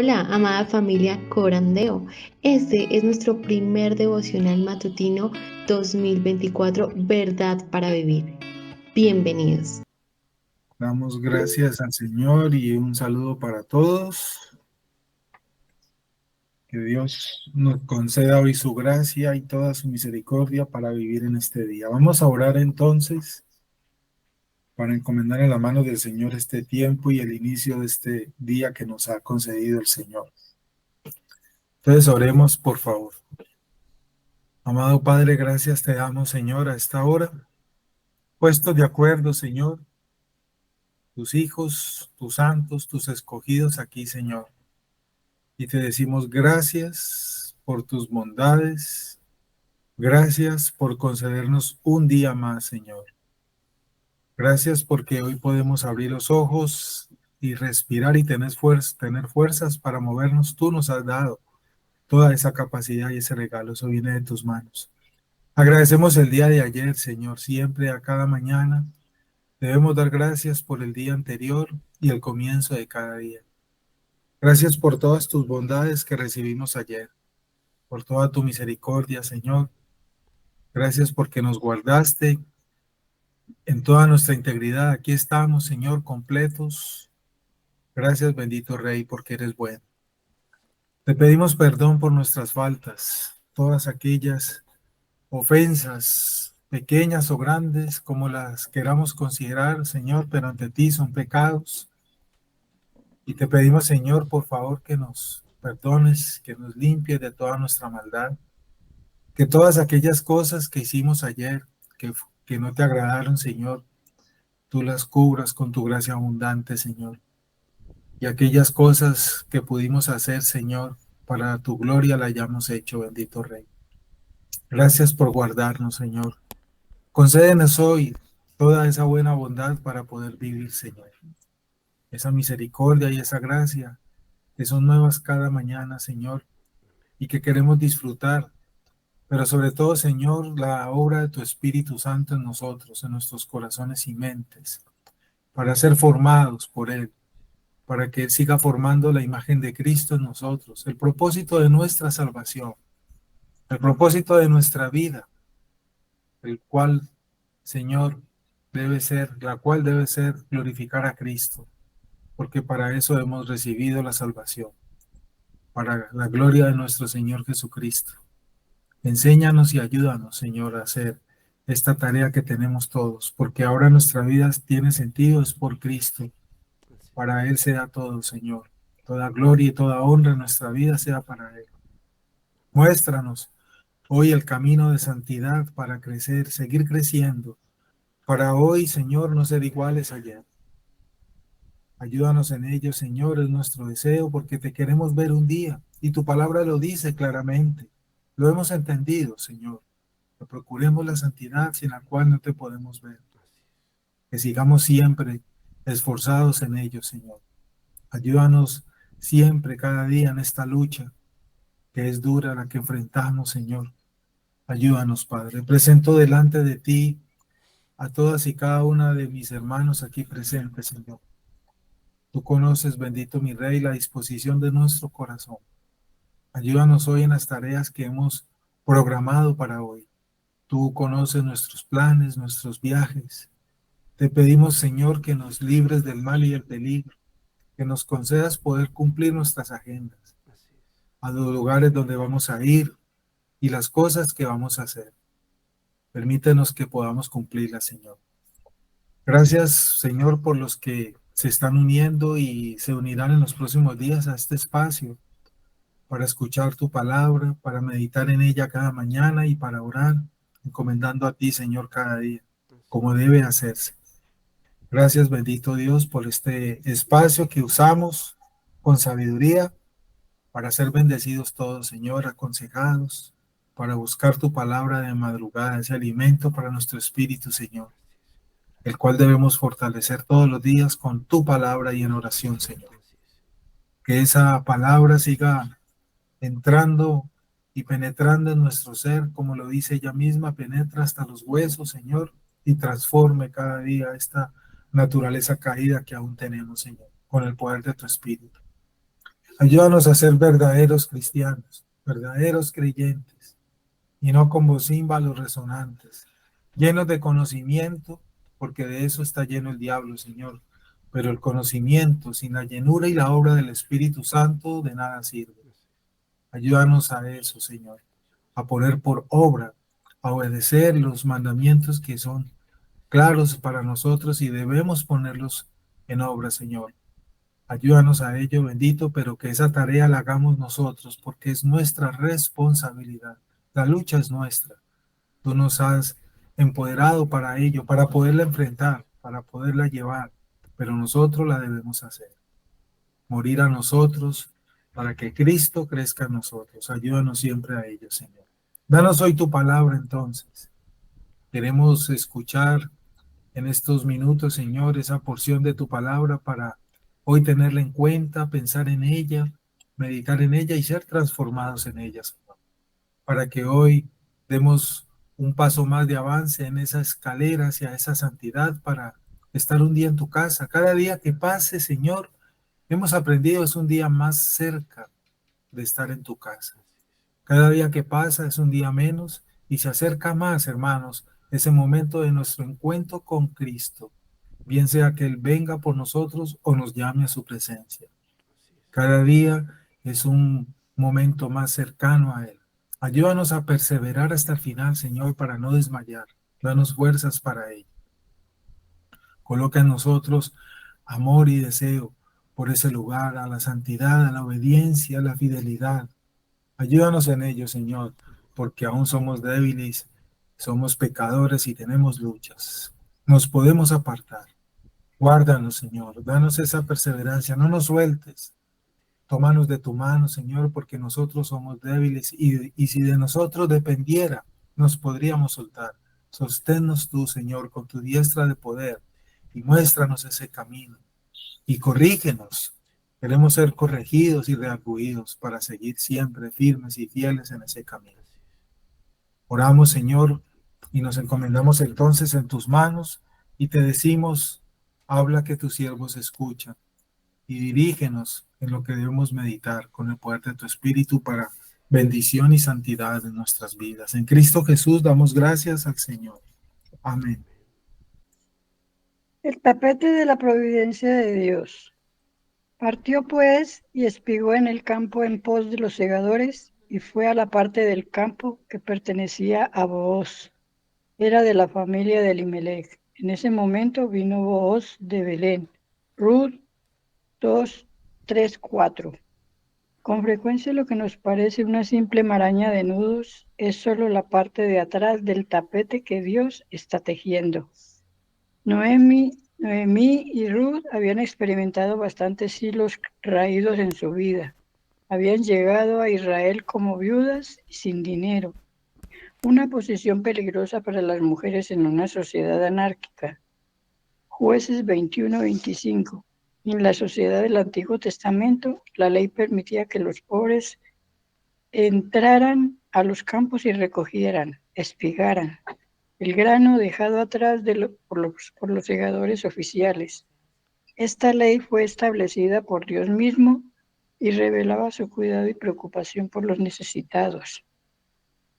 Hola, amada familia Corandeo. Este es nuestro primer devocional matutino 2024, Verdad para Vivir. Bienvenidos. Damos gracias al Señor y un saludo para todos. Que Dios nos conceda hoy su gracia y toda su misericordia para vivir en este día. Vamos a orar entonces para encomendar en la mano del Señor este tiempo y el inicio de este día que nos ha concedido el Señor. Entonces oremos, por favor. Amado Padre, gracias te damos, Señor, a esta hora. Puestos de acuerdo, Señor, tus hijos, tus santos, tus escogidos aquí, Señor. Y te decimos gracias por tus bondades, gracias por concedernos un día más, Señor. Gracias porque hoy podemos abrir los ojos y respirar y tener fuerzas para movernos. Tú nos has dado toda esa capacidad y ese regalo, eso viene de tus manos. Agradecemos el día de ayer, Señor, siempre a cada mañana. Debemos dar gracias por el día anterior y el comienzo de cada día. Gracias por todas tus bondades que recibimos ayer, por toda tu misericordia, Señor. Gracias porque nos guardaste en toda nuestra integridad. Aquí estamos, Señor, completos. Gracias, bendito Rey, porque eres bueno. Te pedimos perdón por nuestras faltas, todas aquellas ofensas, pequeñas o grandes, como las queramos considerar, Señor, pero ante ti son pecados. Y te pedimos, Señor, por favor, que nos perdones, que nos limpies de toda nuestra maldad, que todas aquellas cosas que hicimos ayer, que no te agradaron, Señor, tú las cubras con tu gracia abundante, Señor. Y aquellas cosas que pudimos hacer, Señor, para tu gloria la hayamos hecho, bendito Rey. Gracias por guardarnos, Señor. Concédenos hoy toda esa buena bondad para poder vivir, Señor. Esa misericordia y esa gracia que son nuevas cada mañana, Señor, y que queremos disfrutar. Pero sobre todo, Señor, la obra de tu Espíritu Santo en nosotros, en nuestros corazones y mentes, para ser formados por Él, para que Él siga formando la imagen de Cristo en nosotros, el propósito de nuestra salvación, el propósito de nuestra vida, el cual, Señor, la cual debe ser glorificar a Cristo, porque para eso hemos recibido la salvación, para la gloria de nuestro Señor Jesucristo. Enséñanos y ayúdanos, Señor, a hacer esta tarea que tenemos todos, porque ahora nuestra vida tiene sentido, es por Cristo. Para Él sea todo, Señor. Toda gloria y toda honra en nuestra vida sea para Él. Muéstranos hoy el camino de santidad para crecer, seguir creciendo. Para hoy, Señor, no ser iguales a ayer. Ayúdanos en ello, Señor, es nuestro deseo, porque te queremos ver un día. Y tu palabra lo dice claramente. Lo hemos entendido, Señor. Que procuremos la santidad sin la cual no te podemos ver. Que sigamos siempre esforzados en ello, Señor. Ayúdanos siempre, cada día en esta lucha que es dura la que enfrentamos, Señor. Ayúdanos, Padre. Presento delante de ti a todas y cada una de mis hermanos aquí presentes, Señor. Tú conoces, bendito mi Rey, la disposición de nuestro corazón. Ayúdanos hoy en las tareas que hemos programado para hoy. Tú conoces nuestros planes, nuestros viajes. Te pedimos, Señor, que nos libres del mal y del peligro, que nos concedas poder cumplir nuestras agendas, a los lugares donde vamos a ir y las cosas que vamos a hacer. Permítenos que podamos cumplirlas, Señor. Gracias, Señor, por los que se están uniendo y se unirán en los próximos días a este espacio para escuchar tu palabra, para meditar en ella cada mañana y para orar, encomendando a ti, Señor, cada día, como debe hacerse. Gracias, bendito Dios, por este espacio que usamos con sabiduría para ser bendecidos todos, Señor, aconsejados, para buscar tu palabra de madrugada, ese alimento para nuestro espíritu, Señor, el cual debemos fortalecer todos los días con tu palabra y en oración, Señor. Que esa palabra siga entrando y penetrando en nuestro ser, como lo dice ella misma, penetra hasta los huesos, Señor, y transforme cada día esta naturaleza caída que aún tenemos, Señor, con el poder de tu Espíritu. Ayúdanos a ser verdaderos cristianos, verdaderos creyentes, y no como címbalos resonantes, llenos de conocimiento, porque de eso está lleno el diablo, Señor. Pero el conocimiento sin la llenura y la obra del Espíritu Santo de nada sirve. Ayúdanos a eso, Señor, a poner por obra, a obedecer los mandamientos que son claros para nosotros y debemos ponerlos en obra, Señor. Ayúdanos a ello, bendito, pero que esa tarea la hagamos nosotros, porque es nuestra responsabilidad. La lucha es nuestra. Tú nos has empoderado para ello, para poderla enfrentar, para poderla llevar, pero nosotros la debemos hacer. Morir a nosotros para que Cristo crezca en nosotros. Ayúdanos siempre a ello, Señor. Danos hoy tu palabra entonces. Queremos escuchar en estos minutos, Señor, esa porción de tu palabra para hoy tenerla en cuenta, pensar en ella, meditar en ella y ser transformados en ella, Señor. Para que hoy demos un paso más de avance en esa escalera hacia esa santidad para estar un día en tu casa. Cada día que pase, Señor, hemos aprendido es un día más cerca de estar en tu casa. Cada día que pasa es un día menos y se acerca más, hermanos, ese momento de nuestro encuentro con Cristo, bien sea que Él venga por nosotros o nos llame a su presencia. Cada día es un momento más cercano a Él. Ayúdanos a perseverar hasta el final, Señor, para no desmayar. Danos fuerzas para ello. Coloca en nosotros amor y deseo por ese lugar, a la santidad, a la obediencia, a la fidelidad. Ayúdanos en ello, Señor, porque aún somos débiles, somos pecadores y tenemos luchas. Nos podemos apartar. Guárdanos, Señor. Danos esa perseverancia. No nos sueltes. Tómanos de tu mano, Señor, porque nosotros somos débiles y si de nosotros dependiera, nos podríamos soltar. Sosténnos tú, Señor, con tu diestra de poder y muéstranos ese camino y corrígenos. Queremos ser corregidos y redarguidos para seguir siempre firmes y fieles en ese camino. Oramos, Señor, y nos encomendamos entonces en tus manos y te decimos, habla que tus siervos escuchan y dirígenos en lo que debemos meditar con el poder de tu Espíritu para bendición y santidad en nuestras vidas. En Cristo Jesús damos gracias al Señor. Amén. El tapete de la providencia de Dios. Partió pues y espigó en el campo en pos de los segadores y fue a la parte del campo que pertenecía a Booz. Era de la familia de Elimelech. En ese momento vino Booz de Belén. Ruth 2, 3, 4. Con frecuencia lo que nos parece una simple maraña de nudos es solo la parte de atrás del tapete que Dios está tejiendo. Noemí y Ruth habían experimentado bastantes hilos raídos en su vida. Habían llegado a Israel como viudas y sin dinero, una posición peligrosa para las mujeres en una sociedad anárquica. Jueces 21-25. En la sociedad del Antiguo Testamento, la ley permitía que los pobres entraran a los campos y recogieran, espigaran el grano dejado atrás por los segadores oficiales. Esta ley fue establecida por Dios mismo y revelaba su cuidado y preocupación por los necesitados.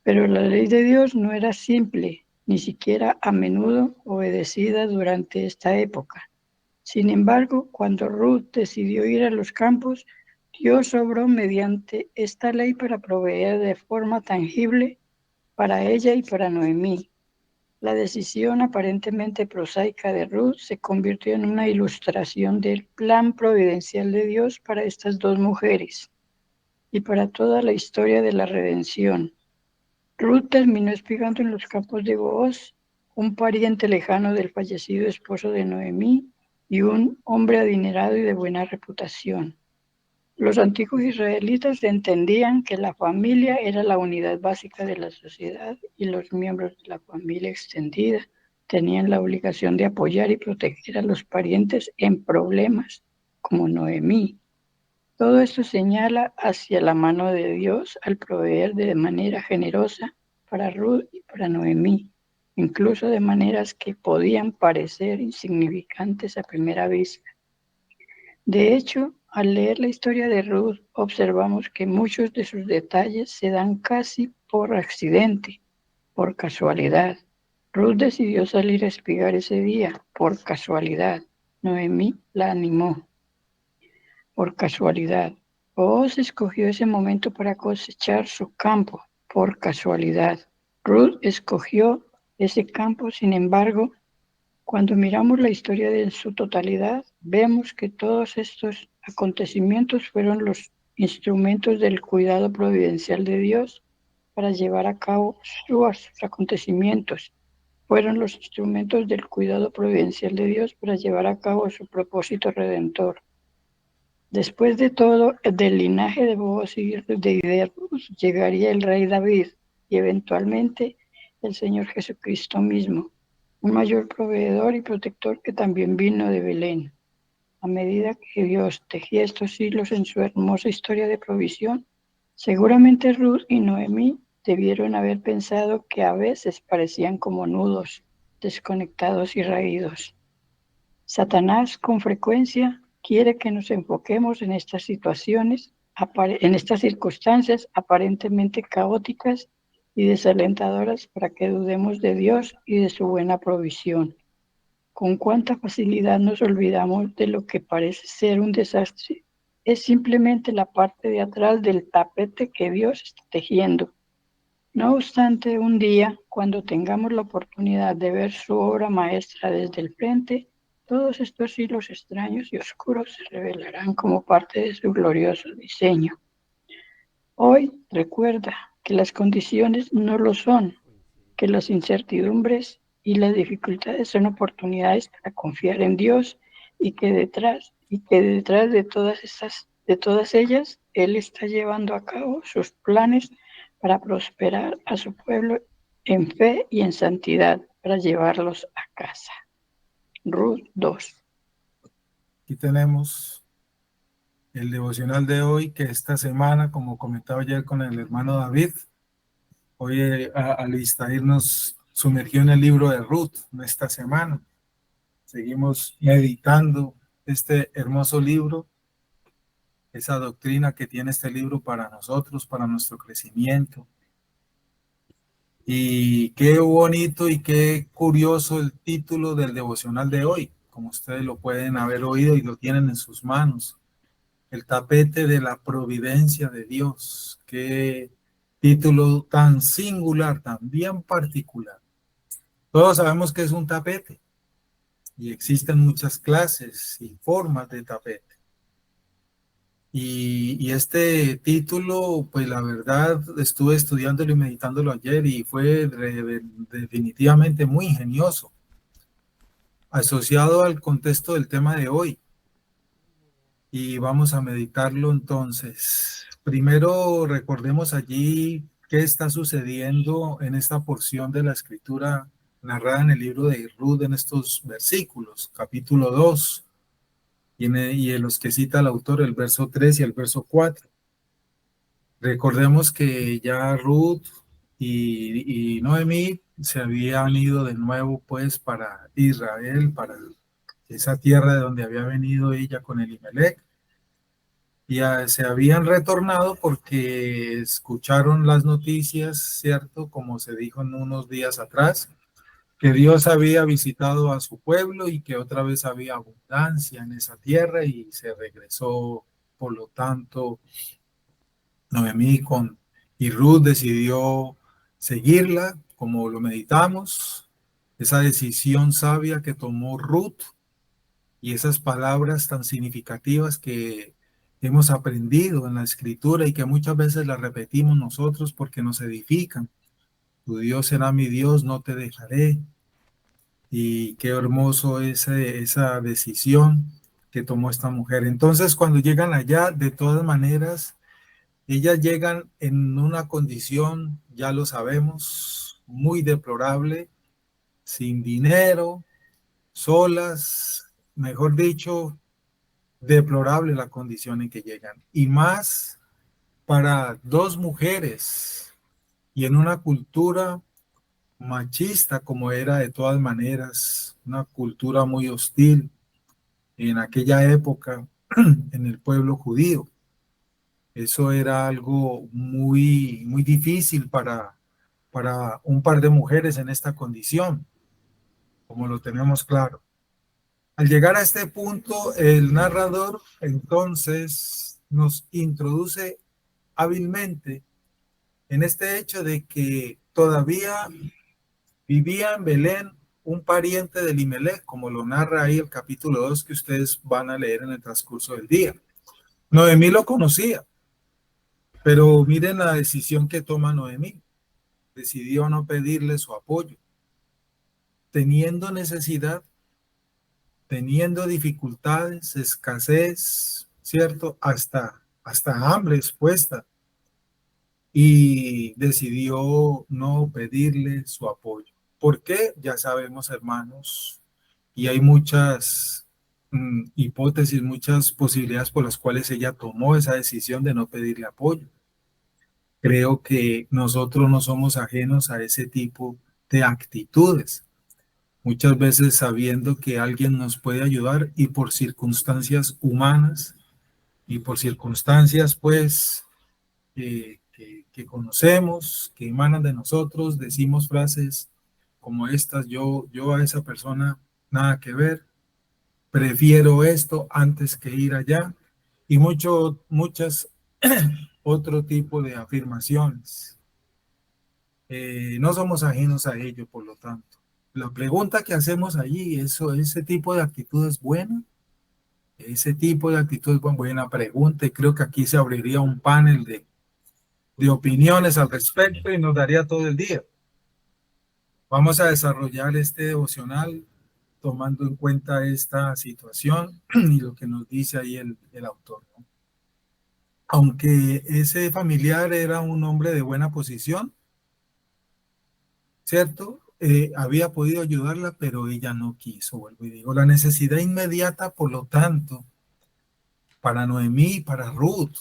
Pero la ley de Dios no era simple, ni siquiera a menudo obedecida durante esta época. Sin embargo, cuando Ruth decidió ir a los campos, Dios obró mediante esta ley para proveer de forma tangible para ella y para Noemí. La decisión aparentemente prosaica de Ruth se convirtió en una ilustración del plan providencial de Dios para estas dos mujeres y para toda la historia de la redención. Ruth terminó espigando en los campos de Booz, un pariente lejano del fallecido esposo de Noemí y un hombre adinerado y de buena reputación. Los antiguos israelitas entendían que la familia era la unidad básica de la sociedad y los miembros de la familia extendida tenían la obligación de apoyar y proteger a los parientes en problemas, como Noemí. Todo esto señala hacia la mano de Dios al proveer de manera generosa para Ruth y para Noemí, incluso de maneras que podían parecer insignificantes a primera vista. De hecho, al leer la historia de Ruth, observamos que muchos de sus detalles se dan casi por accidente, por casualidad. Ruth decidió salir a espigar ese día, por casualidad. Noemí la animó, por casualidad. Booz escogió ese momento para cosechar su campo, por casualidad. Ruth escogió ese campo, sin embargo, cuando miramos la historia en su totalidad, vemos que todos estos acontecimientos fueron los instrumentos del cuidado providencial de Dios para llevar a cabo sus acontecimientos. Fueron los instrumentos del cuidado providencial de Dios para llevar a cabo su propósito redentor. Después de todo, del linaje de Booz y de Ruth llegaría el rey David y eventualmente el Señor Jesucristo mismo, un mayor proveedor y protector que también vino de Belén. A medida que Dios tejía estos hilos en su hermosa historia de provisión, seguramente Ruth y Noemí debieron haber pensado que a veces parecían como nudos, desconectados y raídos. Satanás con frecuencia quiere que nos enfoquemos en estas situaciones, en estas circunstancias aparentemente caóticas y desalentadoras para que dudemos de Dios y de su buena provisión. Con cuánta facilidad nos olvidamos de lo que parece ser un desastre. Es simplemente la parte de atrás del tapete que Dios está tejiendo. No obstante, un día, cuando tengamos la oportunidad de ver su obra maestra desde el frente, todos estos hilos extraños y oscuros se revelarán como parte de su glorioso diseño. Hoy recuerda que las condiciones no lo son, que las incertidumbres y las dificultades son oportunidades para confiar en Dios y que detrás de todas ellas, Él está llevando a cabo sus planes para prosperar a su pueblo en fe y en santidad, para llevarlos a casa. Ruth 2. Aquí tenemos el devocional de hoy, que esta semana, como comentaba ayer con el hermano David, hoy Alistair nos sumergió en el libro de Ruth esta semana. Seguimos meditando este hermoso libro, esa doctrina que tiene este libro para nosotros, para nuestro crecimiento. Y qué bonito y qué curioso el título del devocional de hoy, como ustedes lo pueden haber oído y lo tienen en sus manos. El tapete de la providencia de Dios. Qué título tan singular, tan bien particular. Todos sabemos que es un tapete y existen muchas clases y formas de tapete. Y este título, pues la verdad, estuve estudiándolo y meditándolo ayer y fue definitivamente muy ingenioso, asociado al contexto del tema de hoy. Y vamos a meditarlo entonces. Primero recordemos allí qué está sucediendo en esta porción de la escritura narrada en el libro de Ruth, en estos versículos, capítulo 2, y en los que cita el autor, el verso 3 y el verso 4. Recordemos que ya Ruth y Noemí se habían ido de nuevo pues para Israel, para esa tierra de donde había venido ella con Elimelech. Ya se habían retornado porque escucharon las noticias, ¿cierto? Como se dijo en unos días atrás, que Dios había visitado a su pueblo y que otra vez había abundancia en esa tierra y se regresó. Por lo tanto, Noemí y Ruth decidió seguirla, como lo meditamos, esa decisión sabia que tomó Ruth y esas palabras tan significativas que hemos aprendido en la escritura y que muchas veces las repetimos nosotros porque nos edifican. Tu Dios será mi Dios, no te dejaré. Y qué hermoso esa decisión que tomó esta mujer. Entonces, cuando llegan allá, de todas maneras, ellas llegan en una condición, ya lo sabemos, muy deplorable, sin dinero, solas, mejor dicho, deplorable la condición en que llegan. Y más para dos mujeres y en una cultura machista como era de todas maneras, una cultura muy hostil en aquella época. en el pueblo judío. Eso era algo muy, muy difícil para un par de mujeres en esta condición, como lo tenemos claro. Al llegar a este punto, el narrador entonces nos introduce hábilmente en este hecho de que todavía vivía en Belén un pariente de Elimelech, como lo narra ahí el capítulo 2 que ustedes van a leer en el transcurso del día. Noemí lo conocía, pero miren la decisión que toma Noemí. Decidió no pedirle su apoyo, teniendo necesidad, teniendo dificultades, escasez, ¿cierto? Hasta hambre expuesta, y decidió no pedirle su apoyo. ¿Por qué? Ya sabemos, hermanos, y hay muchas hipótesis, muchas posibilidades por las cuales ella tomó esa decisión de no pedirle apoyo. Creo que nosotros no somos ajenos a ese tipo de actitudes. Muchas veces sabiendo que alguien nos puede ayudar y por circunstancias humanas y por circunstancias pues que conocemos, que emanan de nosotros, decimos frases como estas: yo a esa persona nada que ver, prefiero esto antes que ir allá, y muchas otro tipo de afirmaciones. No somos ajenos a ello, por lo tanto. La pregunta que hacemos allí, ese tipo de actitud es buena. Ese tipo de actitud es buena pregunta, y creo que aquí se abriría un panel de opiniones al respecto y nos daría todo el día. Vamos a desarrollar este devocional tomando en cuenta esta situación y lo que nos dice ahí el autor, ¿no? Aunque ese familiar era un hombre de buena posición, ¿cierto? Había podido ayudarla, pero ella no quiso, vuelvo y digo. La necesidad inmediata, por lo tanto, para Noemí y para Ruth,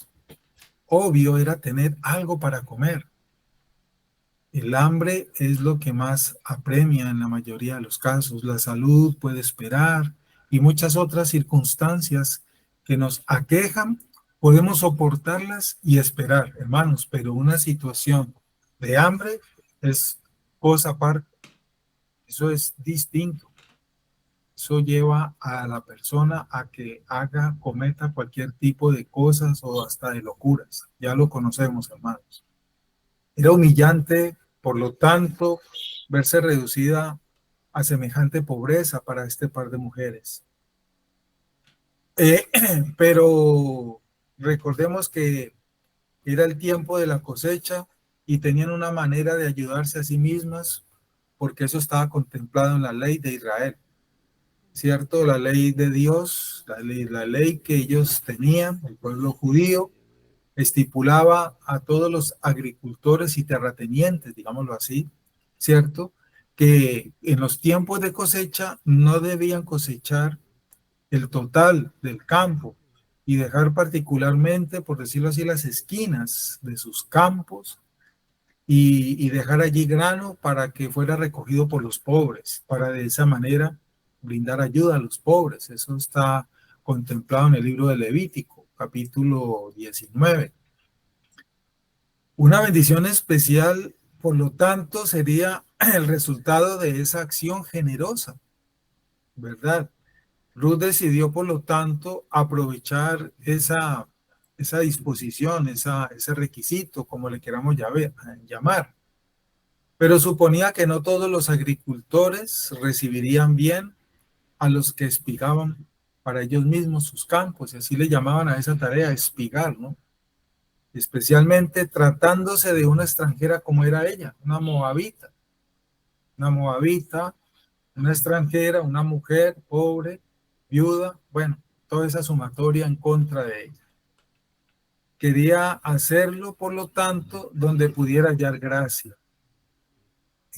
obvio, era tener algo para comer. El hambre es lo que más apremia en la mayoría de los casos. La salud puede esperar y muchas otras circunstancias que nos aquejan, podemos soportarlas y esperar, hermanos, pero una situación de hambre es cosa aparte. Eso es distinto. Eso lleva a la persona a que cometa cualquier tipo de cosas o hasta de locuras. Ya lo conocemos, hermanos. Era humillante, por lo tanto, verse reducida a semejante pobreza para este par de mujeres. Pero recordemos que era el tiempo de la cosecha y tenían una manera de ayudarse a sí mismas, porque eso estaba contemplado en la ley de Israel, ¿cierto? La ley de Dios, la ley que ellos tenían, el pueblo judío, estipulaba a todos los agricultores y terratenientes, digámoslo así, ¿cierto? Que en los tiempos de cosecha no debían cosechar el total del campo y dejar particularmente, por decirlo así, las esquinas de sus campos y dejar allí grano para que fuera recogido por los pobres, para de esa manera brindar ayuda a los pobres. Eso está contemplado en el libro de Levítico, capítulo 19. Una bendición especial, por lo tanto, sería el resultado de esa acción generosa, ¿verdad? Ruth decidió, por lo tanto, aprovechar esa disposición, ese requisito, como le queramos llamar. Pero suponía que no todos los agricultores recibirían bien a los que espigaban para ellos mismos sus campos, y así le llamaban a esa tarea, espigar, ¿no? Especialmente tratándose de una extranjera como era ella, una moabita, una extranjera, una mujer pobre, viuda, bueno, toda esa sumatoria en contra de ella. Quería hacerlo, por lo tanto, donde pudiera hallar gracia.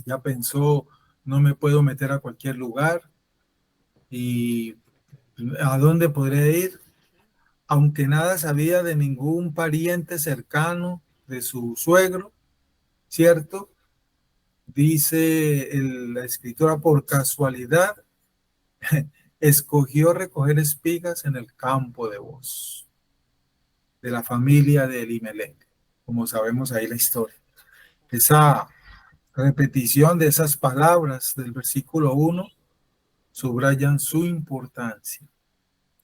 Ella pensó, no me puedo meter a cualquier lugar, y ¿a dónde podré ir? Aunque nada sabía de ningún pariente cercano de su suegro, ¿cierto? Dice la escritora, por casualidad, escogió recoger espigas en el campo de Booz, de la familia de Elimelech, como sabemos ahí la historia. Esa repetición de esas palabras del versículo 1 subrayan su importancia.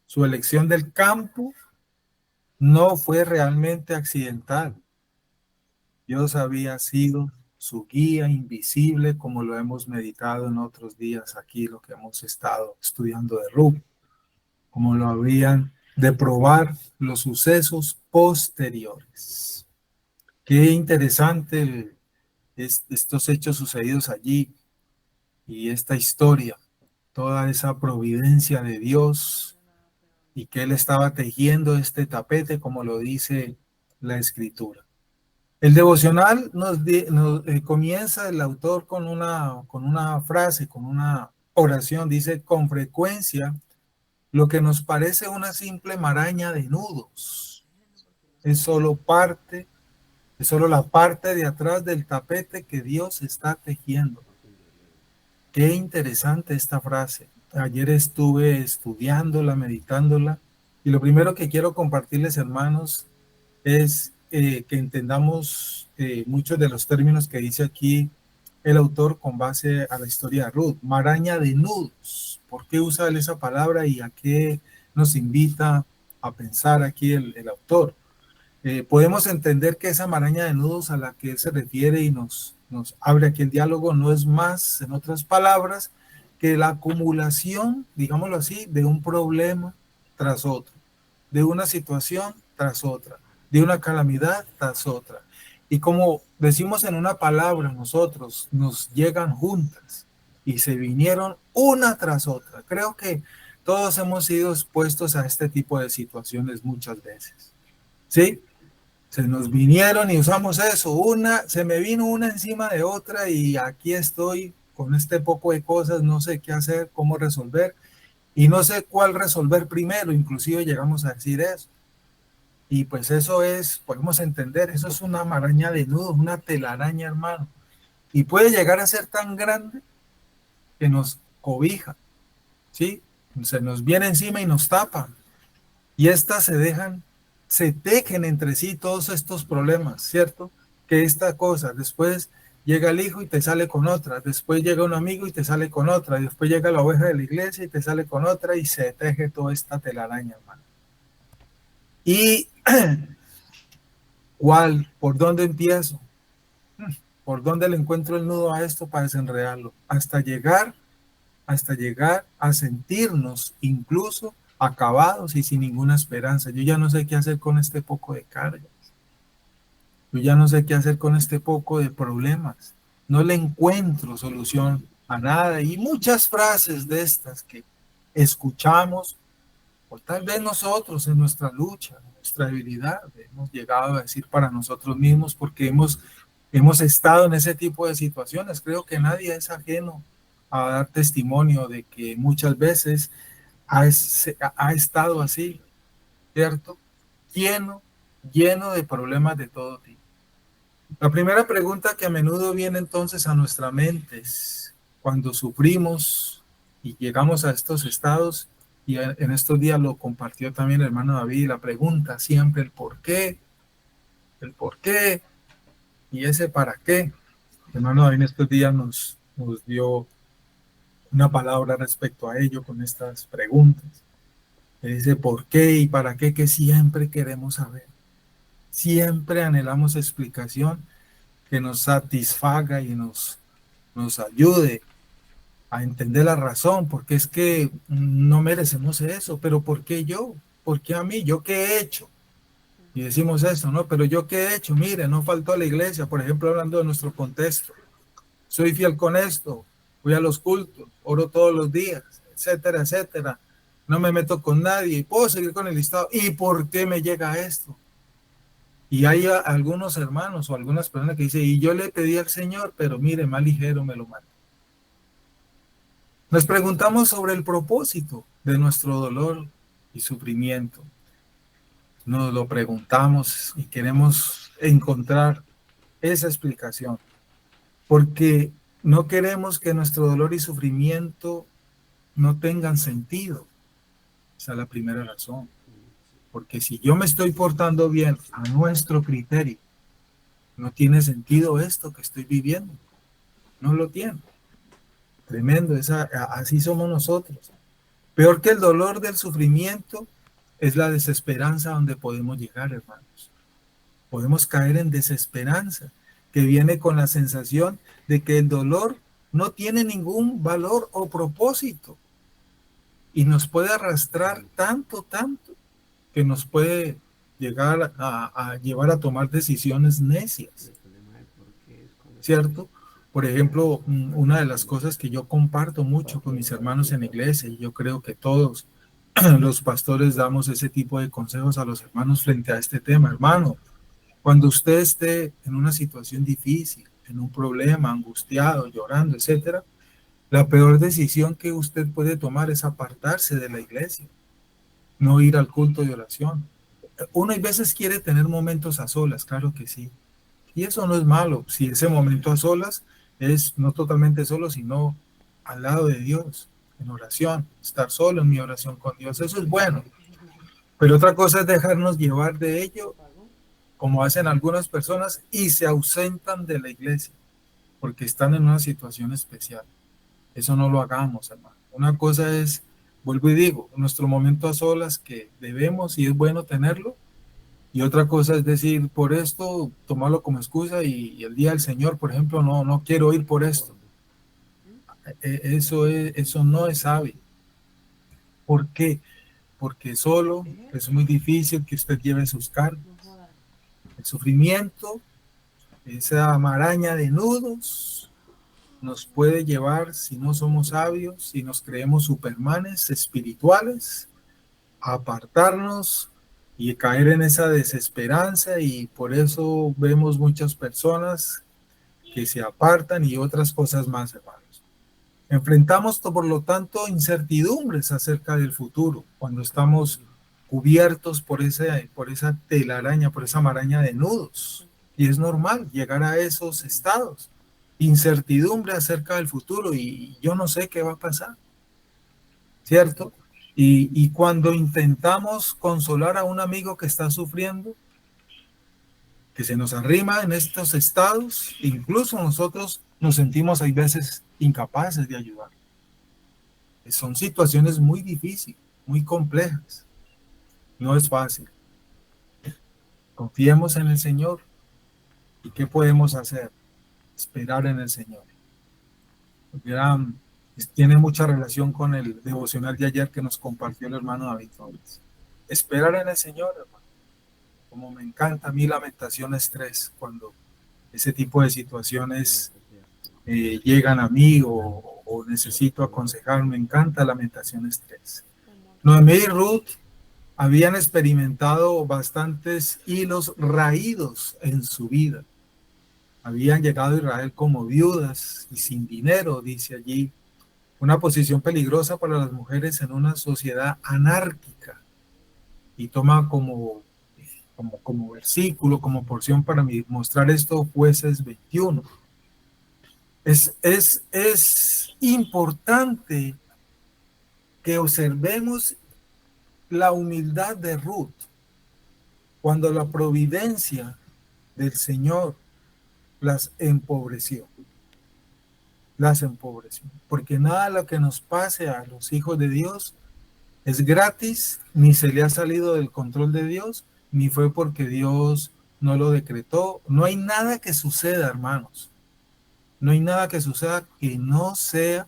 Su elección del campo no fue realmente accidental. Dios había sido su guía invisible, como lo hemos meditado en otros días aquí, lo que hemos estado estudiando de Ruth, como lo habían de probar los sucesos posteriores. Qué interesante estos hechos sucedidos allí y esta historia, toda esa providencia de Dios y que Él estaba tejiendo este tapete, como lo dice la Escritura. El devocional comienza el autor con una frase, con una oración. Dice: con frecuencia, lo que nos parece una simple maraña de nudos es solo la parte de atrás del tapete que Dios está tejiendo. Qué interesante esta frase. Ayer estuve estudiándola, meditándola, y lo primero que quiero compartirles, hermanos, es que entendamos muchos de los términos que dice aquí el autor con base a la historia de Ruth. Maraña de nudos. ¿Por qué usa él esa palabra y a qué nos invita a pensar aquí el autor? Podemos entender que esa maraña de nudos a la que él se refiere y nos abre aquí el diálogo no es más, en otras palabras, que la acumulación, digámoslo así, de un problema tras otro, de una situación tras otra, de una calamidad tras otra. Y como decimos en una palabra nosotros, nos llegan juntas y se vinieron una tras otra. Creo que todos hemos sido expuestos a este tipo de situaciones muchas veces. ¿Sí? Se nos vinieron y usamos eso, se me vino una encima de otra y aquí estoy con este poco de cosas, no sé qué hacer, cómo resolver y no sé cuál resolver primero, inclusive llegamos a decir eso. Y pues eso podemos entender, eso es una maraña de nudos, una telaraña, hermano, y puede llegar a ser tan grande que nos cobija, ¿sí? Se nos viene encima y nos tapa, y estas se tejen entre sí todos estos problemas, ¿cierto? Que esta cosa, después llega el hijo y te sale con otra, después llega un amigo y te sale con otra, y después llega la oveja de la iglesia y te sale con otra, y se teje toda esta telaraña, hermano. Y ¿por dónde empiezo? ¿Por dónde le encuentro el nudo a esto para desenredarlo? Hasta llegar a sentirnos incluso acabados y sin ninguna esperanza. Yo ya no sé qué hacer con este poco de cargas. Yo ya no sé qué hacer con este poco de problemas. No le encuentro solución a nada. Y muchas frases de estas que escuchamos, o tal vez nosotros en nuestra lucha, en nuestra debilidad, hemos llegado a decir para nosotros mismos porque hemos estado en ese tipo de situaciones. Creo que nadie es ajeno a dar testimonio de que muchas veces ha estado así, ¿cierto? Lleno de problemas de todo tipo. La primera pregunta que a menudo viene entonces a nuestra mente es cuando sufrimos y llegamos a estos estados, y en estos días lo compartió también el hermano David, la pregunta siempre el por qué, y ese para qué. El hermano David en estos días nos dio una palabra respecto a ello con estas preguntas. Ese por qué y para qué que siempre queremos saber. Siempre anhelamos explicación que nos satisfaga y nos ayude a entender la razón, porque es que no merecemos eso, pero ¿por qué yo? ¿Por qué a mí? ¿Yo qué he hecho? Y decimos eso, ¿no? Pero ¿yo qué he hecho? Mire, no faltó a la iglesia, por ejemplo, hablando de nuestro contexto. Soy fiel con esto, voy a los cultos, oro todos los días, etcétera, etcétera. No me meto con nadie y puedo seguir con el listado. ¿Y por qué me llega esto? Y hay algunos hermanos o algunas personas que dicen, y yo le pedí al Señor, pero mire, más ligero me lo mandó. Nos preguntamos sobre el propósito de nuestro dolor y sufrimiento. Nos lo preguntamos y queremos encontrar esa explicación, porque no queremos que nuestro dolor y sufrimiento no tengan sentido. Esa es la primera razón. Porque si yo me estoy portando bien a nuestro criterio, no tiene sentido esto que estoy viviendo. No lo tiene. Tremendo, así somos nosotros. Peor que el dolor del sufrimiento es la desesperanza donde podemos llegar, hermanos. Podemos caer en desesperanza, que viene con la sensación de que el dolor no tiene ningún valor o propósito y nos puede arrastrar tanto, que nos puede llegar a llevar a tomar decisiones necias, ¿cierto? Por ejemplo, una de las cosas que yo comparto mucho con mis hermanos en la iglesia, y yo creo que todos los pastores damos ese tipo de consejos a los hermanos frente a este tema. Hermano, cuando usted esté en una situación difícil, en un problema, angustiado, llorando, etcétera, la peor decisión que usted puede tomar es apartarse de la iglesia, no ir al culto de oración. Uno a veces quiere tener momentos a solas, claro que sí. Y eso no es malo, si ese momento a solas es no totalmente solo, sino al lado de Dios, en oración, estar solo en mi oración con Dios, eso es bueno. Pero otra cosa es dejarnos llevar de ello, como hacen algunas personas, y se ausentan de la iglesia, porque están en una situación especial. Eso no lo hagamos, hermano. Una cosa es, vuelvo y digo, nuestro momento a solas que debemos y es bueno tenerlo, y otra cosa es decir, por esto, tomarlo como excusa y el día del Señor, por ejemplo, no quiero ir por esto. Eso no es sabio. ¿Por qué? Porque solo es muy difícil que usted lleve sus cargas. El sufrimiento, esa maraña de nudos, nos puede llevar, si no somos sabios, si nos creemos supermanes espirituales, a apartarnos y caer en esa desesperanza, y por eso vemos muchas personas que se apartan y otras cosas más, hermanos. Enfrentamos, por lo tanto, incertidumbres acerca del futuro cuando estamos cubiertos por esa telaraña, por esa maraña de nudos. Y es normal llegar a esos estados. Incertidumbre acerca del futuro y yo no sé qué va a pasar, ¿cierto? Y cuando intentamos consolar a un amigo que está sufriendo, que se nos arrima en estos estados, incluso nosotros nos sentimos hay veces incapaces de ayudar. Son situaciones muy difíciles, muy complejas. No es fácil. Confiemos en el Señor. ¿Y qué podemos hacer? Esperar en el Señor. Tiene mucha relación con el devocional de ayer que nos compartió el hermano David Torres. Esperar en el Señor, hermano. Como me encanta a mí Lamentaciones 3, cuando ese tipo de situaciones llegan a mí o necesito aconsejar, me encanta Lamentaciones 3. Noemí y Ruth habían experimentado bastantes hilos raídos en su vida. Habían llegado a Israel como viudas y sin dinero, dice allí, una posición peligrosa para las mujeres en una sociedad anárquica, y toma como versículo, como porción para mostrar esto, Jueces 21. Es importante que observemos la humildad de Ruth cuando la providencia del Señor las empobreció, porque nada de lo que nos pase a los hijos de Dios es gratis, ni se le ha salido del control de Dios, ni fue porque Dios no lo decretó. No hay nada que suceda, hermanos. No hay nada que suceda que no sea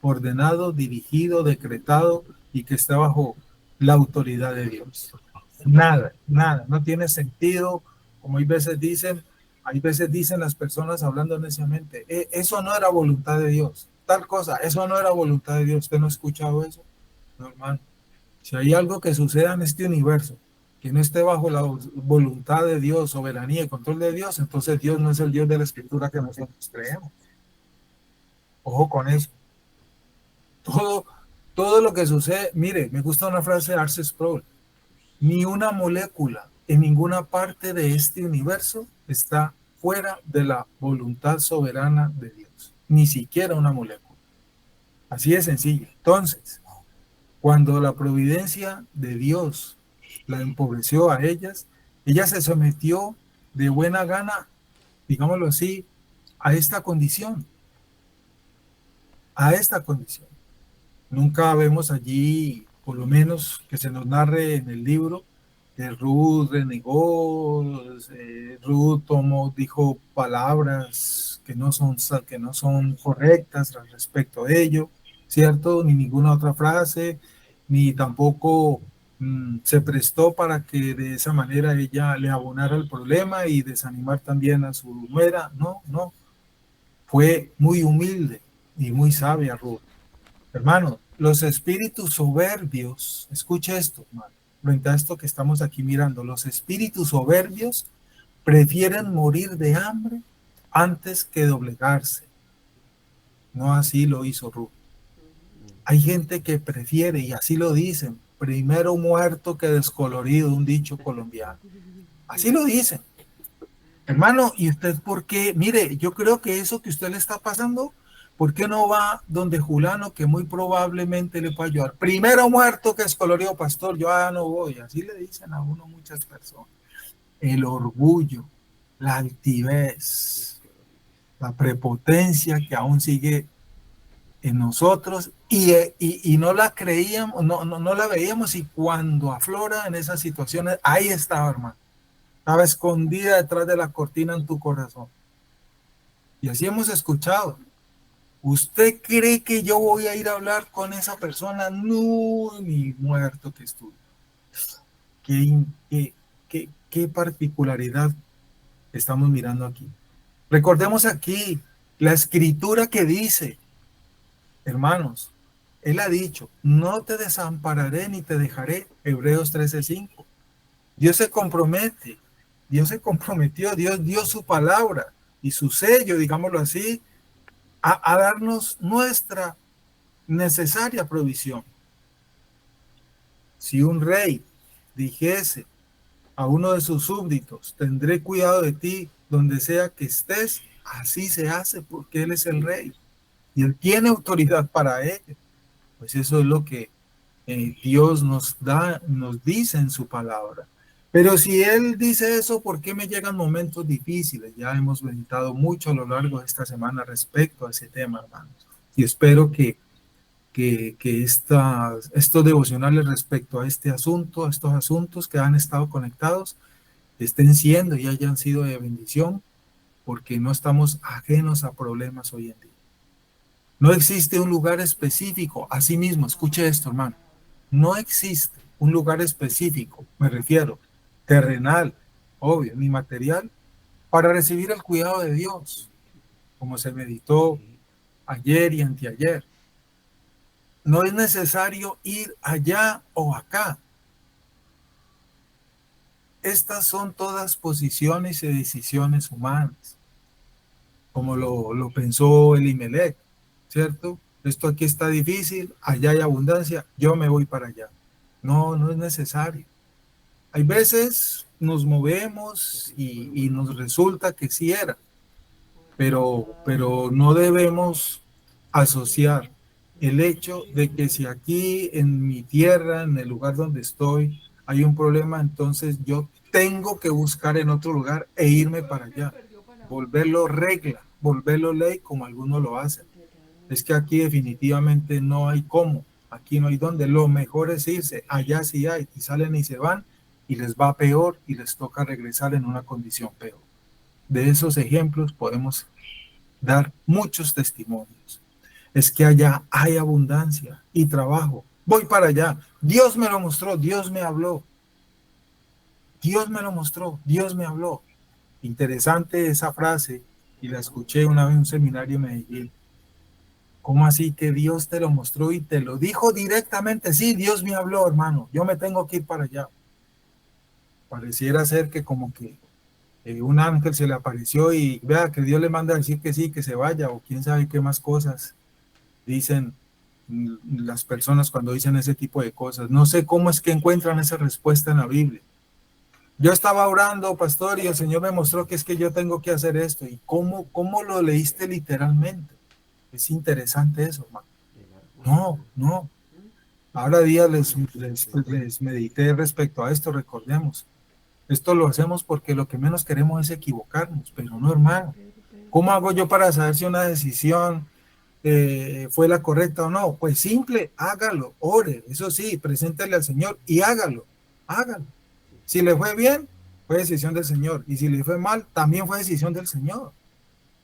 ordenado, dirigido, decretado y que esté bajo la autoridad de Dios. Nada, no tiene sentido, como hay veces dicen las personas hablando neciamente, eso no era voluntad de Dios, tal cosa, eso no era voluntad de Dios. ¿Usted no ha escuchado eso? No, hermano. Si hay algo que suceda en este universo que no esté bajo la voluntad de Dios, soberanía y control de Dios, entonces Dios no es el Dios de la Escritura que nosotros creemos. Ojo con eso. Todo lo que sucede, mire, me gusta una frase de Arce Sproul: ni una molécula en ninguna parte de este universo está fuera de la voluntad soberana de Dios, ni siquiera una molécula. Así de sencillo. Entonces, cuando la providencia de Dios la empobreció a ellas, ella se sometió de buena gana, digámoslo así, a esta condición, a esta condición. Nunca vemos allí, por lo menos que se nos narre en el libro, que Ruth renegó, Ruth dijo palabras que no son correctas al respecto de ello, ¿cierto? Ni ninguna otra frase, ni tampoco se prestó para que de esa manera ella le abonara el problema y desanimar también a su nuera. No, no. Fue muy humilde y muy sabia Ruth. Hermano, los espíritus soberbios, escuche esto, hermano, frente a esto que estamos aquí mirando, los espíritus soberbios prefieren morir de hambre antes que doblegarse. No así lo hizo Ruth. Hay gente que prefiere, y así lo dicen, primero muerto que descolorido, un dicho colombiano. Así lo dicen. Hermano, ¿y usted por qué? Mire, yo creo que eso que usted le está pasando, ¿por qué no va donde Julano, que muy probablemente le puede ayudar? Primero muerto que descolorido, pastor, yo no voy. Así le dicen a uno muchas personas. El orgullo, la altivez, la prepotencia que aún sigue en nosotros y no la creíamos, no la veíamos, y cuando aflora en esas situaciones, ahí estaba, hermano. Estaba escondida detrás de la cortina en tu corazón. Y así hemos escuchado. ¿Usted cree que yo voy a ir a hablar con esa persona? No, ni muerto que estuve. ¿Qué particularidad estamos mirando aquí? Recordemos aquí la escritura que dice, hermanos, él ha dicho, no te desampararé ni te dejaré, Hebreos 13:5. Dios se compromete, Dios se comprometió, Dios dio su palabra y su sello, digámoslo así, a darnos nuestra necesaria provisión. Si un rey dijese a uno de sus súbditos, tendré cuidado de ti donde sea que estés, así se hace porque él es el rey y él tiene autoridad para ello. Pues eso es lo que Dios nos dice en su palabra. Pero si él dice eso, ¿por qué me llegan momentos difíciles? Ya hemos meditado mucho a lo largo de esta semana respecto a ese tema, hermanos. Y espero que estos devocionales respecto a este asunto, a estos asuntos que han estado conectados, estén siendo y hayan sido de bendición, porque no estamos ajenos a problemas hoy en día. No existe un lugar específico, asimismo, escuche esto, hermano, no existe un lugar específico, me refiero, terrenal, obvio, ni material, para recibir el cuidado de Dios, como se meditó ayer y anteayer. No es necesario ir allá o acá. Estas son todas posiciones y decisiones humanas, como lo pensó Elimelech, ¿cierto? Esto aquí está difícil, allá hay abundancia, yo me voy para allá. No, no es necesario. Hay veces nos movemos y nos resulta que sí era, pero no debemos asociar el hecho de que si aquí en mi tierra, en el lugar donde estoy, hay un problema, entonces yo tengo que buscar en otro lugar e irme para allá, volverlo regla, volverlo ley como algunos lo hacen. Es que aquí definitivamente no hay cómo, aquí no hay dónde, lo mejor es irse, allá sí hay, y salen y se van, y les va peor, y les toca regresar en una condición peor. De esos ejemplos podemos dar muchos testimonios. Es que allá hay abundancia y trabajo. Voy para allá. Dios me lo mostró, Dios me habló. Dios me lo mostró, Dios me habló. Interesante esa frase, y la escuché una vez en un seminario en Medellín. ¿Cómo así que Dios te lo mostró y te lo dijo directamente? Sí, Dios me habló, hermano, yo me tengo que ir para allá. Pareciera ser que como que un ángel se le apareció y vea que Dios le manda a decir que sí, que se vaya, o quién sabe qué más cosas dicen las personas cuando dicen ese tipo de cosas. No sé cómo es que encuentran esa respuesta en la Biblia. Yo estaba orando, pastor, y el Señor me mostró que es que yo tengo que hacer esto. ¿Y cómo lo leíste literalmente? Es interesante eso, hermano. No, no. Ahora día les medité respecto a esto, recordemos. Esto lo hacemos porque lo que menos queremos es equivocarnos, pero no, hermano. ¿Cómo hago yo para saber si una decisión fue la correcta o no? Pues simple, hágalo, ore, eso sí, preséntele al Señor y hágalo, hágalo. Si le fue bien, fue decisión del Señor, y si le fue mal, también fue decisión del Señor.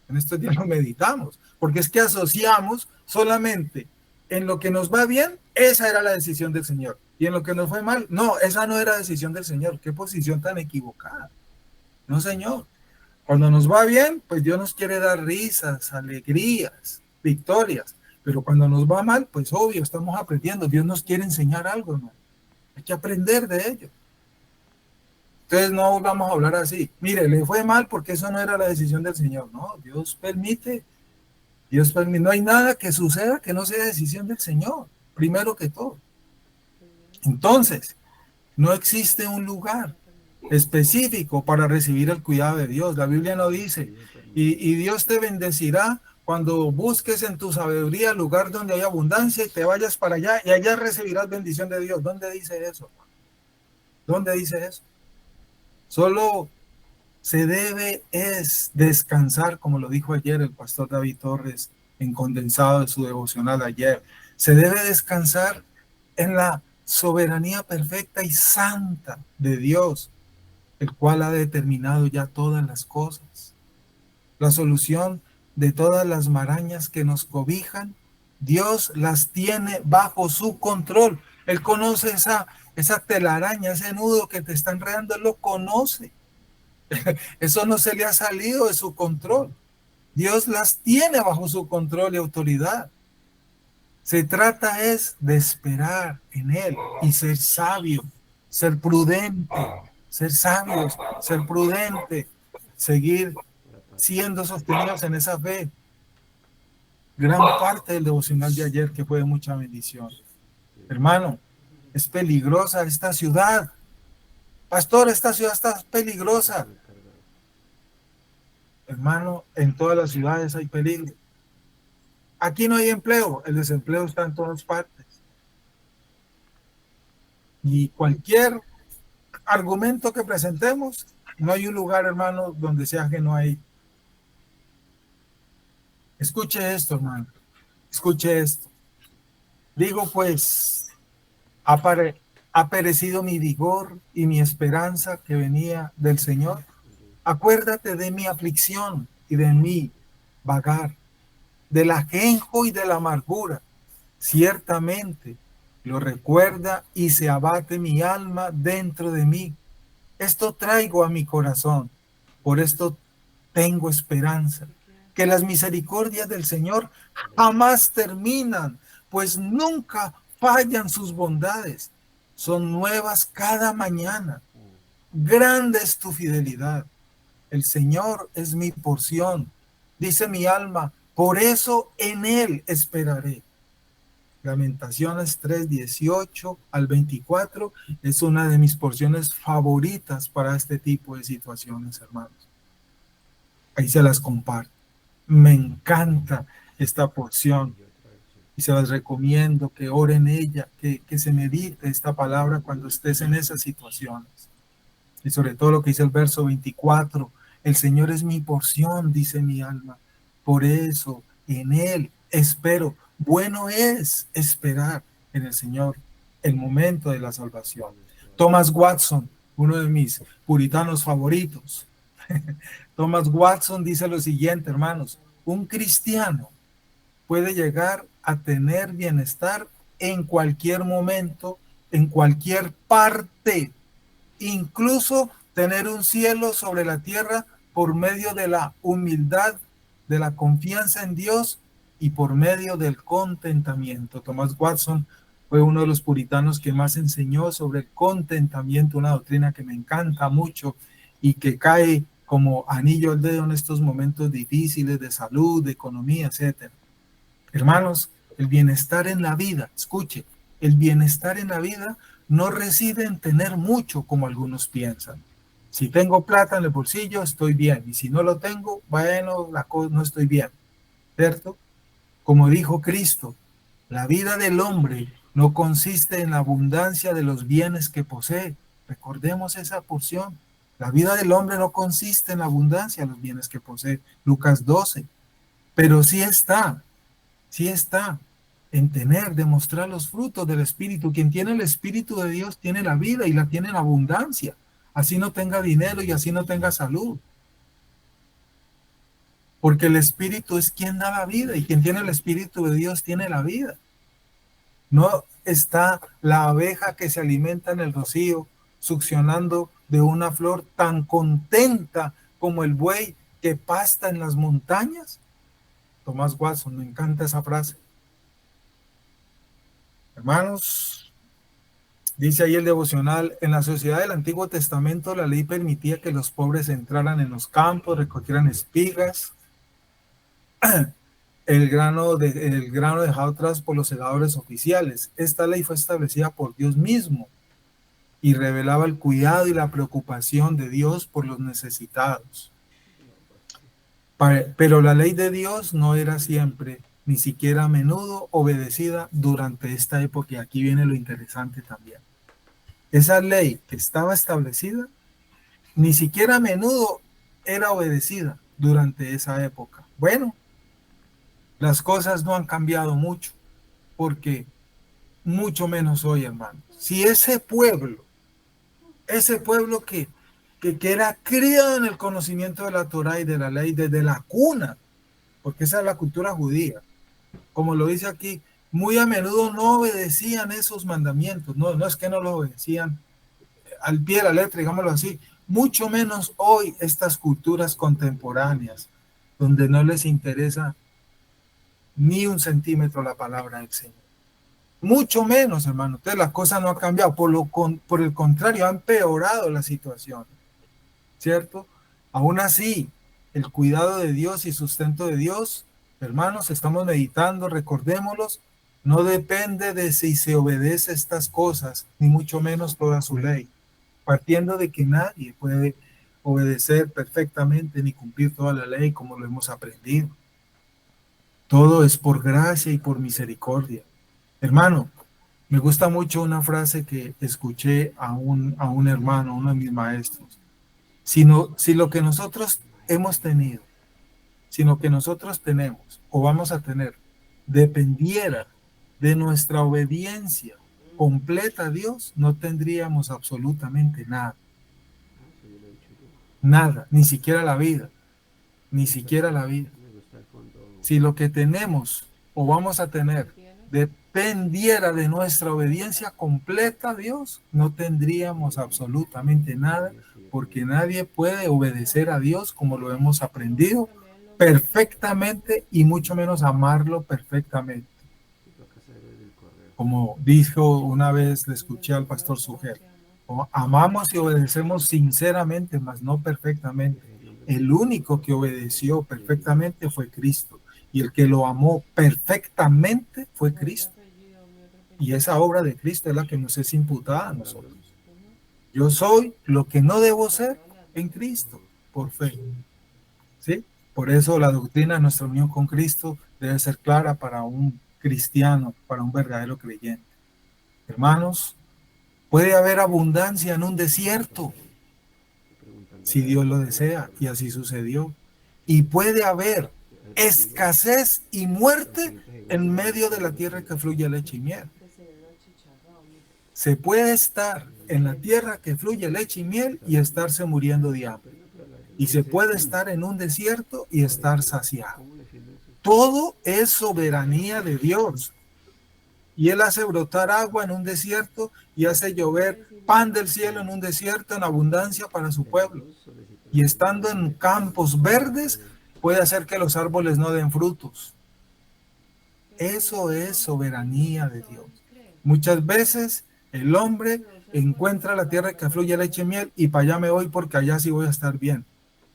En estos días lo meditamos, porque es que asociamos solamente en lo que nos va bien, esa era la decisión del Señor, y en lo que nos fue mal, no, esa no era decisión del Señor. Qué posición tan equivocada. No, Señor. Cuando nos va bien, pues Dios nos quiere dar risas, alegrías, victorias. Pero cuando nos va mal, pues obvio, estamos aprendiendo. Dios nos quiere enseñar algo, hermano. Hay que aprender de ello. Entonces no vamos a hablar así. Mire, le fue mal porque eso no era la decisión del Señor. No, Dios permite. Dios permite. No hay nada que suceda que no sea decisión del Señor. Primero que todo. Entonces, no existe un lugar específico para recibir el cuidado de Dios. La Biblia no dice, y Dios te bendecirá cuando busques en tu sabiduría el lugar donde hay abundancia y te vayas para allá y allá recibirás bendición de Dios. ¿Dónde dice eso? ¿Dónde dice eso? Solo se debe es descansar, como lo dijo ayer el pastor David Torres en condensado de su devocional ayer. Se debe descansar en la soberanía perfecta y santa de Dios, el cual ha determinado ya todas las cosas. La solución de todas las marañas que nos cobijan, Dios las tiene bajo su control. Él conoce esa telaraña, ese nudo que te está enredando, Él lo conoce. Eso no se le ha salido de su control. Dios las tiene bajo su control y autoridad. Se trata es de esperar en Él y ser sabio, ser prudente, ser sabios, ser prudente, seguir siendo sostenidos en esa fe. Gran parte del devocional de ayer que fue de mucha bendición. Hermano, es peligrosa esta ciudad. Pastor, esta ciudad está peligrosa. Hermano, en todas las ciudades hay peligro. Aquí no hay empleo, el desempleo está en todas partes. Y cualquier argumento que presentemos, no hay un lugar, hermano, donde sea que no hay. Escuche esto, hermano. Escuche esto. Digo, pues, ha perecido mi vigor y mi esperanza que venía del Señor. Acuérdate de mi aflicción y de mi vagar, del ajenjo y de la amargura. Ciertamente lo recuerda y se abate mi alma dentro de mí. Esto traigo a mi corazón, por esto tengo esperanza, que las misericordias del Señor jamás terminan, pues nunca fallan sus bondades. Son nuevas cada mañana. Grande es tu fidelidad. El Señor es mi porción. Dice mi alma, por eso en Él esperaré. Lamentaciones 3:18 al 24 es una de mis porciones favoritas para este tipo de situaciones, hermanos. Ahí se las comparto. Me encanta esta porción y se las recomiendo que oren ella, que se medite esta palabra cuando estés en esas situaciones. Y sobre todo lo que dice el verso 24, el Señor es mi porción, dice mi alma. Por eso en Él espero. Bueno es esperar en el Señor el momento de la salvación. Thomas Watson, uno de mis puritanos favoritos. Thomas Watson dice lo siguiente, hermanos: un cristiano puede llegar a tener bienestar en cualquier momento, en cualquier parte, incluso tener un cielo sobre la tierra por medio de la humildad, de la confianza en Dios y por medio del contentamiento. Thomas Watson fue uno de los puritanos que más enseñó sobre el contentamiento, una doctrina que me encanta mucho y que cae como anillo al dedo en estos momentos difíciles de salud, de economía, etc. Hermanos, el bienestar en la vida, escuche, el bienestar en la vida no reside en tener mucho como algunos piensan. Si tengo plata en el bolsillo, estoy bien. Y si no lo tengo, bueno, no estoy bien. ¿Cierto? Como dijo Cristo, La vida del hombre no consiste en la abundancia de los bienes que posee. Recordemos esa porción. La vida del hombre no consiste en la abundancia de los bienes que posee. Lucas 12. Pero sí está en tener, demostrar los frutos del Espíritu. Quien tiene el Espíritu de Dios tiene la vida y la tiene en abundancia. Así no tenga dinero y así no tenga salud. Porque el Espíritu es quien da la vida y quien tiene el Espíritu de Dios tiene la vida. No está la abeja que se alimenta en el rocío, succionando de una flor tan contenta como el buey que pasta en las montañas. Tomás Watson, me encanta esa frase. Hermanos, dice ahí el devocional, en la sociedad del Antiguo Testamento la ley permitía que los pobres entraran en los campos, recogieran espigas, el grano dejado atrás por los segadores oficiales. Esta ley fue establecida por Dios mismo y revelaba el cuidado y la preocupación de Dios por los necesitados. Pero la ley de Dios no era siempre, ni siquiera a menudo, obedecida durante esta época. Y aquí viene lo interesante también. Esa ley que estaba establecida, ni siquiera a menudo era obedecida durante esa época. Bueno, las cosas no han cambiado mucho, porque mucho menos hoy, hermanos. Si ese pueblo que era criado en el conocimiento de la Torá y de la ley desde la cuna, porque esa es la cultura judía, como lo dice aquí, muy a menudo no obedecían esos mandamientos, no es que no lo obedecían al pie de la letra, digámoslo así, mucho menos hoy estas culturas contemporáneas, donde no les interesa ni un centímetro la palabra del Señor. Mucho menos, hermano. Entonces la cosa no ha cambiado, por el contrario, ha empeorado la situación, ¿cierto? Aún así, el cuidado de Dios y sustento de Dios, hermanos, estamos meditando, recordémoslos, no depende de si se obedece estas cosas, ni mucho menos toda su ley, partiendo de que nadie puede obedecer perfectamente ni cumplir toda la ley como lo hemos aprendido. Todo es por gracia y por misericordia. Hermano, me gusta mucho una frase que escuché a un hermano, uno de mis maestros. Si lo que nosotros hemos tenido, si lo que nosotros tenemos o vamos a tener, dependiera de nuestra obediencia completa a Dios, no tendríamos absolutamente nada. Nada, ni siquiera la vida, ni siquiera la vida. Si lo que tenemos o vamos a tener dependiera de nuestra obediencia completa a Dios, no tendríamos absolutamente nada, porque nadie puede obedecer a Dios como lo hemos aprendido perfectamente y mucho menos amarlo perfectamente. Como dijo una vez, le escuché al pastor Sujer, amamos y obedecemos sinceramente, mas no perfectamente. El único que obedeció perfectamente fue Cristo. Y el que lo amó perfectamente fue Cristo. Y esa obra de Cristo es la que nos es imputada a nosotros. Yo soy lo que no debo ser en Cristo, por fe. ¿Sí? Por eso la doctrina de nuestra unión con Cristo debe ser clara para un cristiano, para un verdadero creyente. Hermanos, puede haber abundancia en un desierto, si Dios lo desea, y así sucedió. Y puede haber escasez y muerte en medio de la tierra que fluye leche y miel. Se puede estar en la tierra que fluye leche y miel y estarse muriendo de hambre. Y se puede estar en un desierto y estar saciado. Todo es soberanía de Dios. Y Él hace brotar agua en un desierto y hace llover pan del cielo en un desierto en abundancia para su pueblo. Y estando en campos verdes, puede hacer que los árboles no den frutos. Eso es soberanía de Dios. Muchas veces el hombre encuentra la tierra que fluye leche y miel y para allá me voy porque allá sí voy a estar bien.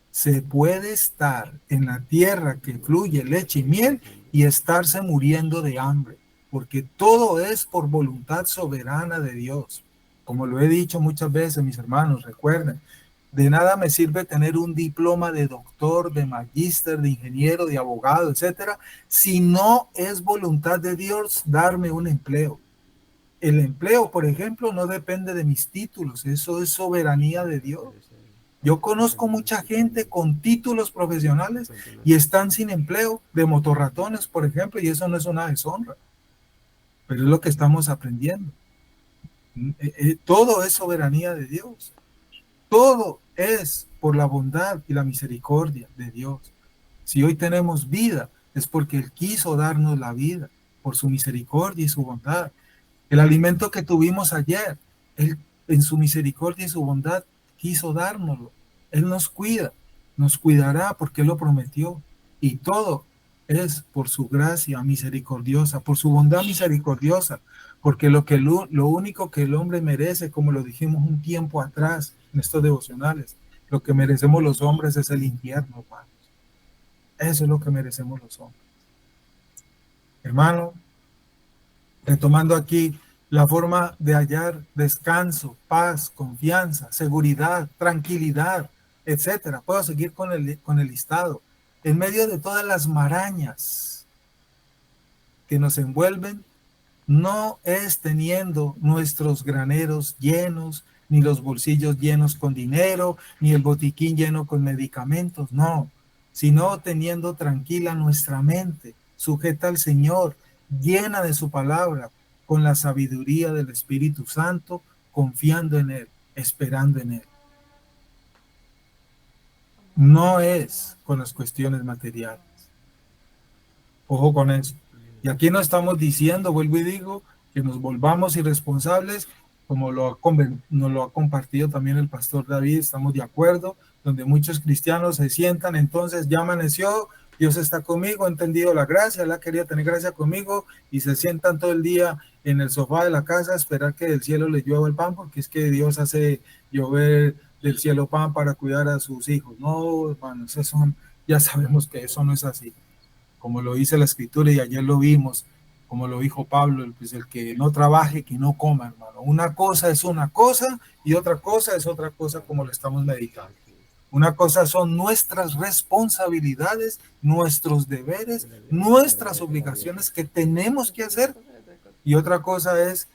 Se puede estar en la tierra que fluye leche y miel y estarse muriendo de hambre, porque todo es por voluntad soberana de Dios. Como lo he dicho muchas veces, mis hermanos, recuerden, De nada me sirve tener un diploma de doctor, de magíster, de ingeniero, de abogado, etcétera, si no es voluntad de Dios darme un empleo. El empleo, por ejemplo, no depende de mis títulos, eso es soberanía de Dios. Yo conozco mucha gente con títulos profesionales y están sin empleo, de motorratones, por ejemplo, y eso no es una deshonra, pero es lo que estamos aprendiendo. Todo es soberanía de Dios. Todo es por la bondad y la misericordia de Dios. Si hoy tenemos vida, es porque Él quiso darnos la vida, por su misericordia y su bondad. El alimento que tuvimos ayer, Él en su misericordia y su bondad quiso dárnoslo. Él nos cuida, nos cuidará porque Él lo prometió. Y todo es por su gracia misericordiosa, por su bondad misericordiosa, porque lo único que el hombre merece, como lo dijimos un tiempo atrás en estos devocionales, lo que merecemos los hombres es el infierno, hermanos. Eso es lo que merecemos los hombres. Hermano, retomando aquí la forma de hallar descanso, paz, confianza, seguridad, tranquilidad, etcétera. Puedo seguir con el listado. En medio de todas las marañas que nos envuelven, no es teniendo nuestros graneros llenos, ni los bolsillos llenos con dinero, ni el botiquín lleno con medicamentos, no, sino teniendo tranquila nuestra mente, sujeta al Señor, llena de su palabra, con la sabiduría del Espíritu Santo, confiando en Él, esperando en Él. No es con las cuestiones materiales. Ojo con eso. Y aquí no estamos diciendo, vuelvo y digo, que nos volvamos irresponsables, como nos lo ha compartido también el pastor David, estamos de acuerdo, donde muchos cristianos se sientan, entonces ya amaneció, Dios está conmigo, he entendido la gracia, Él quería tener gracia conmigo, y se sientan todo el día en el sofá de la casa a esperar que del cielo les llueva el pan, porque es que Dios hace llover del cielo pan para cuidar a sus hijos. No, hermanos, ya sabemos que eso no es así. Como lo dice la Escritura y ayer lo vimos, como lo dijo Pablo, pues el que no trabaje, que no coma, hermano. Una cosa es una cosa y otra cosa es otra cosa, como lo estamos meditando. Una cosa son nuestras responsabilidades, nuestros deberes, nuestras obligaciones que tenemos que hacer, y otra cosa es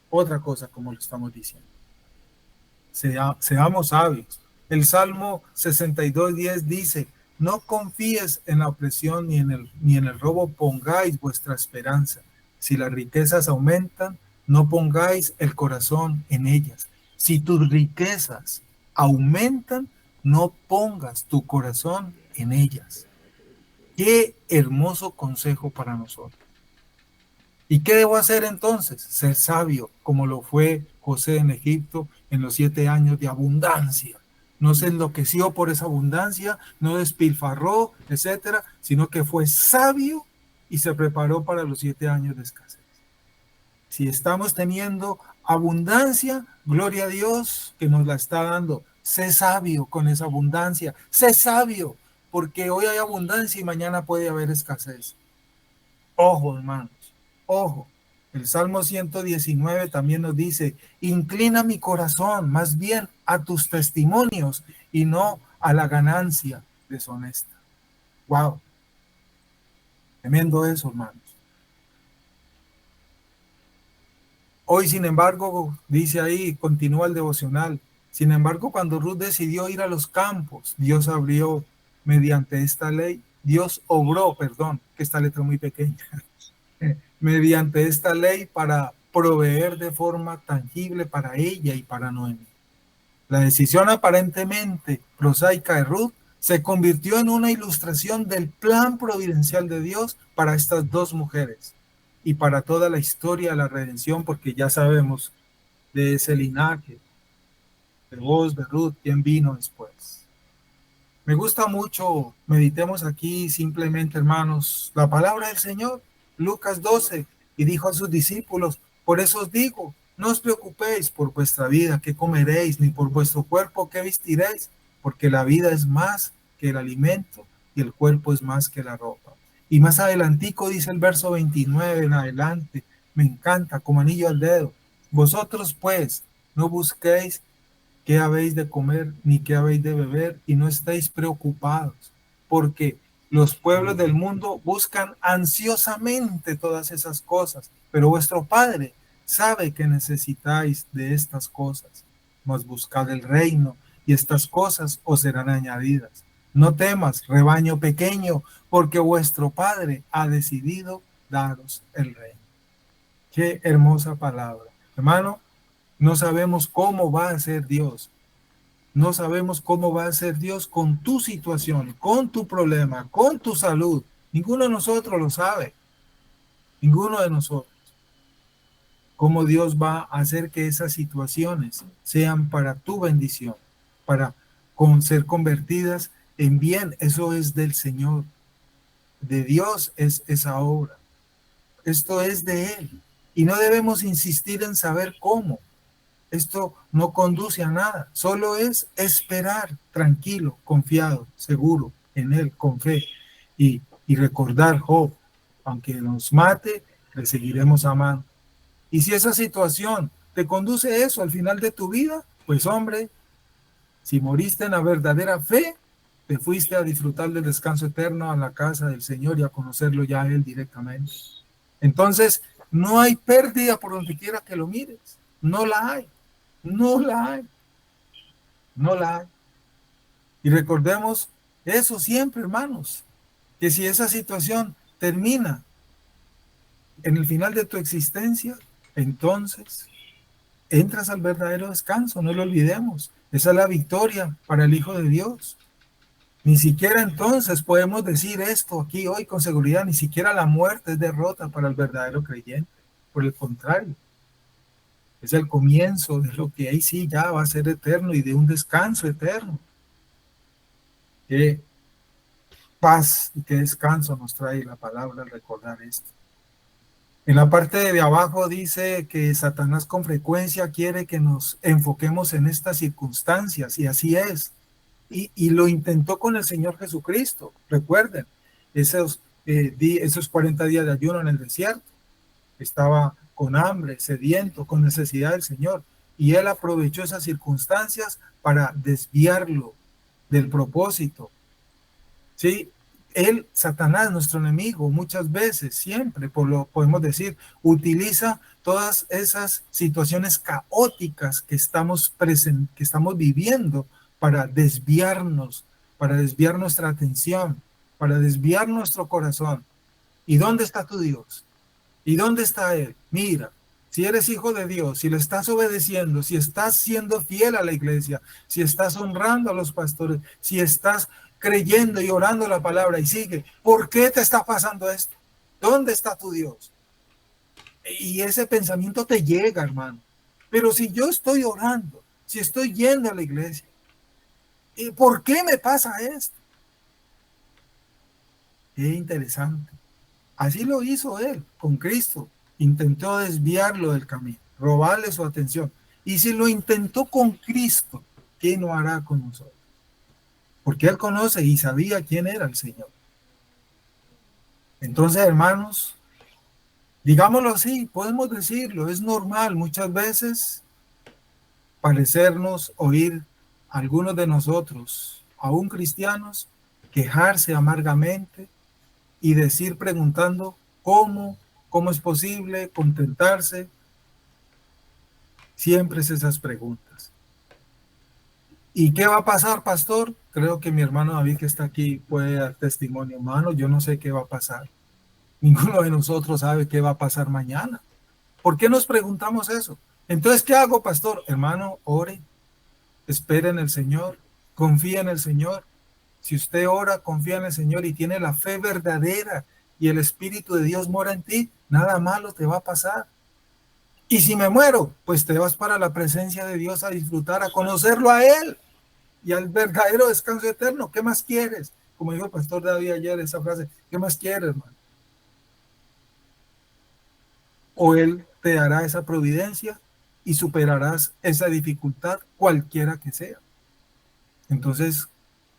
otra cosa, como lo estamos diciendo. Seamos sabios. El Salmo 62:10 dice: no confíes en la opresión ni en el robo pongáis vuestra esperanza. Si las riquezas aumentan, no pongáis el corazón en ellas. Si tus riquezas aumentan, no pongas tu corazón en ellas. Qué hermoso consejo para nosotros. ¿Y qué debo hacer entonces? Ser sabio, como lo fue José en Egipto en los 7 años de abundancia. No se enloqueció por esa abundancia, no despilfarró, etcétera, sino que fue sabio y se preparó para los 7 años de escasez. Si estamos teniendo abundancia, gloria a Dios que nos la está dando. Sé sabio con esa abundancia, sé sabio, porque hoy hay abundancia y mañana puede haber escasez. Ojo, hermanos, ojo. El Salmo 119 también nos dice: inclina mi corazón más bien a tus testimonios y no a la ganancia deshonesta. Wow. Tremendo eso, hermanos. Hoy, sin embargo, dice ahí, continúa el devocional. Sin embargo, cuando Ruth decidió ir a los campos, Dios abrió mediante esta ley, Dios obró, perdón, que esta letra es muy pequeña, mediante esta ley para proveer de forma tangible para ella y para Noemi. La decisión aparentemente prosaica de Ruth se convirtió en una ilustración del plan providencial de Dios para estas dos mujeres y para toda la historia de la redención, porque ya sabemos de ese linaje, de Boaz, de Ruth, quién vino después. Me gusta mucho, meditemos aquí simplemente, hermanos, la palabra del Señor. Lucas 12, y dijo a sus discípulos: por eso os digo, no os preocupéis por vuestra vida, qué comeréis, ni por vuestro cuerpo, qué vestiréis, porque la vida es más que el alimento y el cuerpo es más que la ropa. Y más adelantico dice el verso 29 en adelante, me encanta, como anillo al dedo: vosotros pues no busquéis qué habéis de comer ni qué habéis de beber, y no estéis preocupados, porque los pueblos del mundo buscan ansiosamente todas esas cosas, pero vuestro Padre sabe que necesitáis de estas cosas. Mas buscad el reino, y estas cosas os serán añadidas. No temas, rebaño pequeño, porque vuestro Padre ha decidido daros el reino. Qué hermosa palabra. Hermano, no sabemos cómo va a ser Dios. No sabemos cómo va a ser Dios con tu situación, con tu problema, con tu salud. Ninguno de nosotros lo sabe. Ninguno de nosotros. Cómo Dios va a hacer que esas situaciones sean para tu bendición, para ser convertidas en bien. Eso es del Señor. De Dios es esa obra. Esto es de Él. Y no debemos insistir en saber cómo. Esto no conduce a nada, solo es esperar tranquilo, confiado, seguro en Él, con fe. Y recordar, Job, aunque nos mate, le seguiremos amando. Y si esa situación te conduce a eso al final de tu vida, pues hombre, si moriste en la verdadera fe, te fuiste a disfrutar del descanso eterno a la casa del Señor y a conocerlo ya a Él directamente. Entonces, no hay pérdida por donde quiera que lo mires. No la hay. No la hay. No la hay. Y recordemos eso siempre, hermanos, que si esa situación termina en el final de tu existencia, entonces entras al verdadero descanso, no lo olvidemos. Esa es la victoria para el Hijo de Dios. Ni siquiera entonces podemos decir esto aquí hoy con seguridad, ni siquiera la muerte es derrota para el verdadero creyente. Por el contrario, es el comienzo de lo que ahí sí ya va a ser eterno y de un descanso eterno. Qué paz y qué descanso nos trae la palabra al recordar esto. En la parte de abajo dice que Satanás con frecuencia quiere que nos enfoquemos en estas circunstancias, y así es. Y lo intentó con el Señor Jesucristo. Recuerden, esos 40 días de ayuno en el desierto. Estaba con hambre, sediento, con necesidad del Señor. Y Él aprovechó esas circunstancias para desviarlo del propósito. ¿Sí? Él, Satanás, nuestro enemigo, muchas veces, siempre, podemos decir, utiliza todas esas situaciones caóticas que estamos viviendo para desviarnos, para desviar nuestra atención, para desviar nuestro corazón. ¿Y dónde está tu Dios? ¿Y dónde está Él? Mira, si eres hijo de Dios, si le estás obedeciendo, si estás siendo fiel a la iglesia, si estás honrando a los pastores, si estás creyendo y orando la palabra y sigue, ¿por qué te está pasando esto? ¿Dónde está tu Dios? Y ese pensamiento te llega, hermano. Pero si yo estoy orando, si estoy yendo a la iglesia, ¿y por qué me pasa esto? Qué interesante. Así lo hizo Él con Cristo. Intentó desviarlo del camino, robarle su atención. Y si lo intentó con Cristo, ¿qué no hará con nosotros? Porque Él conoce y sabía quién era el Señor. Entonces, hermanos, digámoslo así, podemos decirlo, es normal muchas veces parecernos, oír a algunos de nosotros, aún cristianos, quejarse amargamente y decir preguntando cómo es posible contentarse. Siempre es esas preguntas. ¿Y qué va a pasar, pastor? Creo que mi hermano David, que está aquí, puede dar testimonio, hermano. Yo no sé qué va a pasar. Ninguno de nosotros sabe qué va a pasar mañana. ¿Por qué nos preguntamos eso? Entonces, ¿qué hago, pastor? Hermano, ore, espere en el Señor, confía en el Señor. Si usted ora, confía en el Señor y tiene la fe verdadera y el Espíritu de Dios mora en ti, nada malo te va a pasar. Y si me muero, pues te vas para la presencia de Dios a disfrutar, a conocerlo a Él y al verdadero descanso eterno. ¿Qué más quieres? Como dijo el pastor David ayer, esa frase, ¿qué más quieres, hermano? O Él te dará esa providencia y superarás esa dificultad, cualquiera que sea. Entonces,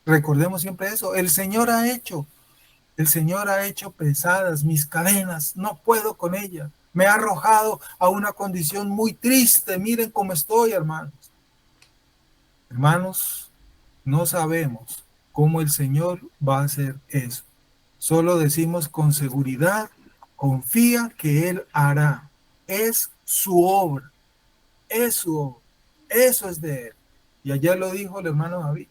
recordemos siempre eso. El Señor ha hecho pesadas mis cadenas, no puedo con ellas. Me ha arrojado a una condición muy triste. Miren cómo estoy, hermanos. Hermanos, no sabemos cómo el Señor va a hacer eso. Solo decimos con seguridad, confía que Él hará. Es su obra, es su obra. Eso es de Él. Y ayer lo dijo el hermano David.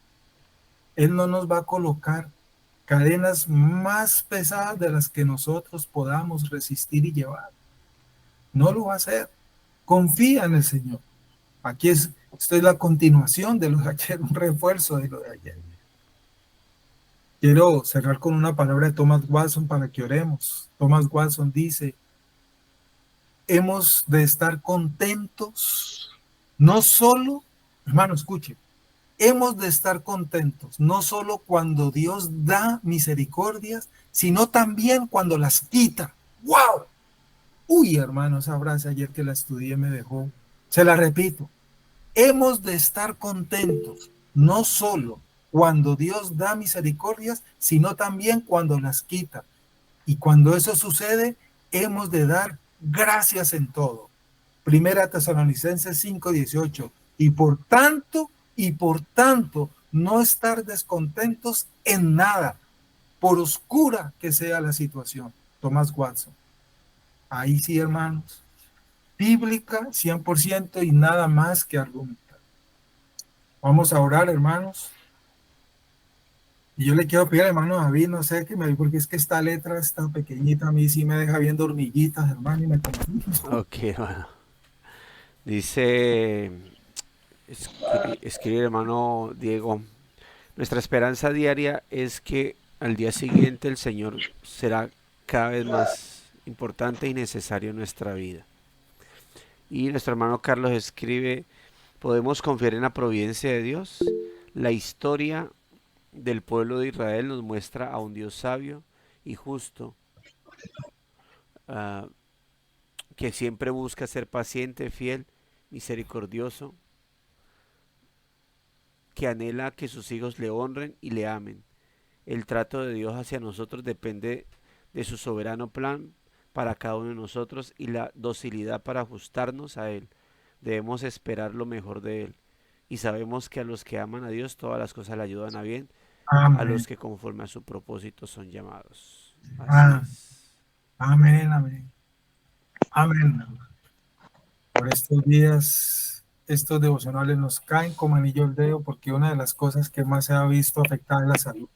Él no nos va a colocar cadenas más pesadas de las que nosotros podamos resistir y llevar. No lo va a hacer. Confía en el Señor. Aquí esto es la continuación de lo de ayer, un refuerzo de lo de ayer. Quiero cerrar con una palabra de Thomas Watson para que oremos. Thomas Watson dice, hemos de estar contentos, no solo, hermano, escuche, hemos de estar contentos, no solo cuando Dios da misericordias, sino también cuando las quita. ¡Wow! Uy, hermano, esa frase ayer que la estudié me dejó. Se la repito. Hemos de estar contentos, no solo cuando Dios da misericordias, sino también cuando las quita. Y cuando eso sucede, hemos de dar gracias en todo. Primera Tesalonicenses 5:18. Y por tanto, no estar descontentos en nada, por oscura que sea la situación. Thomas Watson. Ahí sí, hermanos. Bíblica 100% y nada más que argumentar. Vamos a orar, hermanos. Y yo le quiero pedir al hermano David, no sé qué me diga, porque es que esta letra está pequeñita, a mí sí me deja viendo hormiguitas, hermano, y me confundo. Ok, bueno. Dice, escribe el hermano Diego, nuestra esperanza diaria es que al día siguiente el Señor será cada vez más importante y necesario en nuestra vida. Y nuestro hermano Carlos escribe, podemos confiar en la providencia de Dios. La historia del pueblo de Israel nos muestra a un Dios sabio y justo, uh, que siempre busca ser paciente, fiel, misericordioso, que anhela que sus hijos le honren y le amen. El trato de Dios hacia nosotros depende de su soberano plan para cada uno de nosotros y la docilidad para ajustarnos a Él. Debemos esperar lo mejor de Él. Y sabemos que a los que aman a Dios todas las cosas le ayudan a bien, a Amén. los que conforme a su propósito son llamados. Así Ah, es. amén, amén. Amén. Por estos días, estos devocionales nos caen como anillo al dedo porque una de las cosas que más se ha visto afectada es la salud.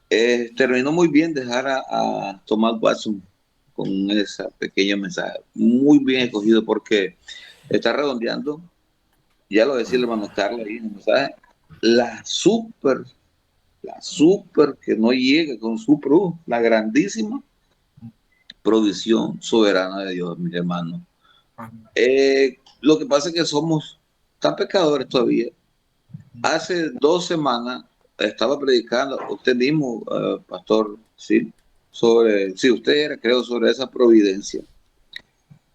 Terminó muy bien dejar a Thomas Watson con ese pequeño mensaje. Muy bien escogido porque está redondeando, ya lo decía el hermano Carlos ahí en el mensaje, la super que no llega con su la grandísima provisión soberana de Dios, mi hermano. Amén. Lo que pasa es que somos tan pecadores todavía. Hace 2 semanas estaba predicando, usted mismo, pastor, sí, usted era, creo, sobre esa providencia.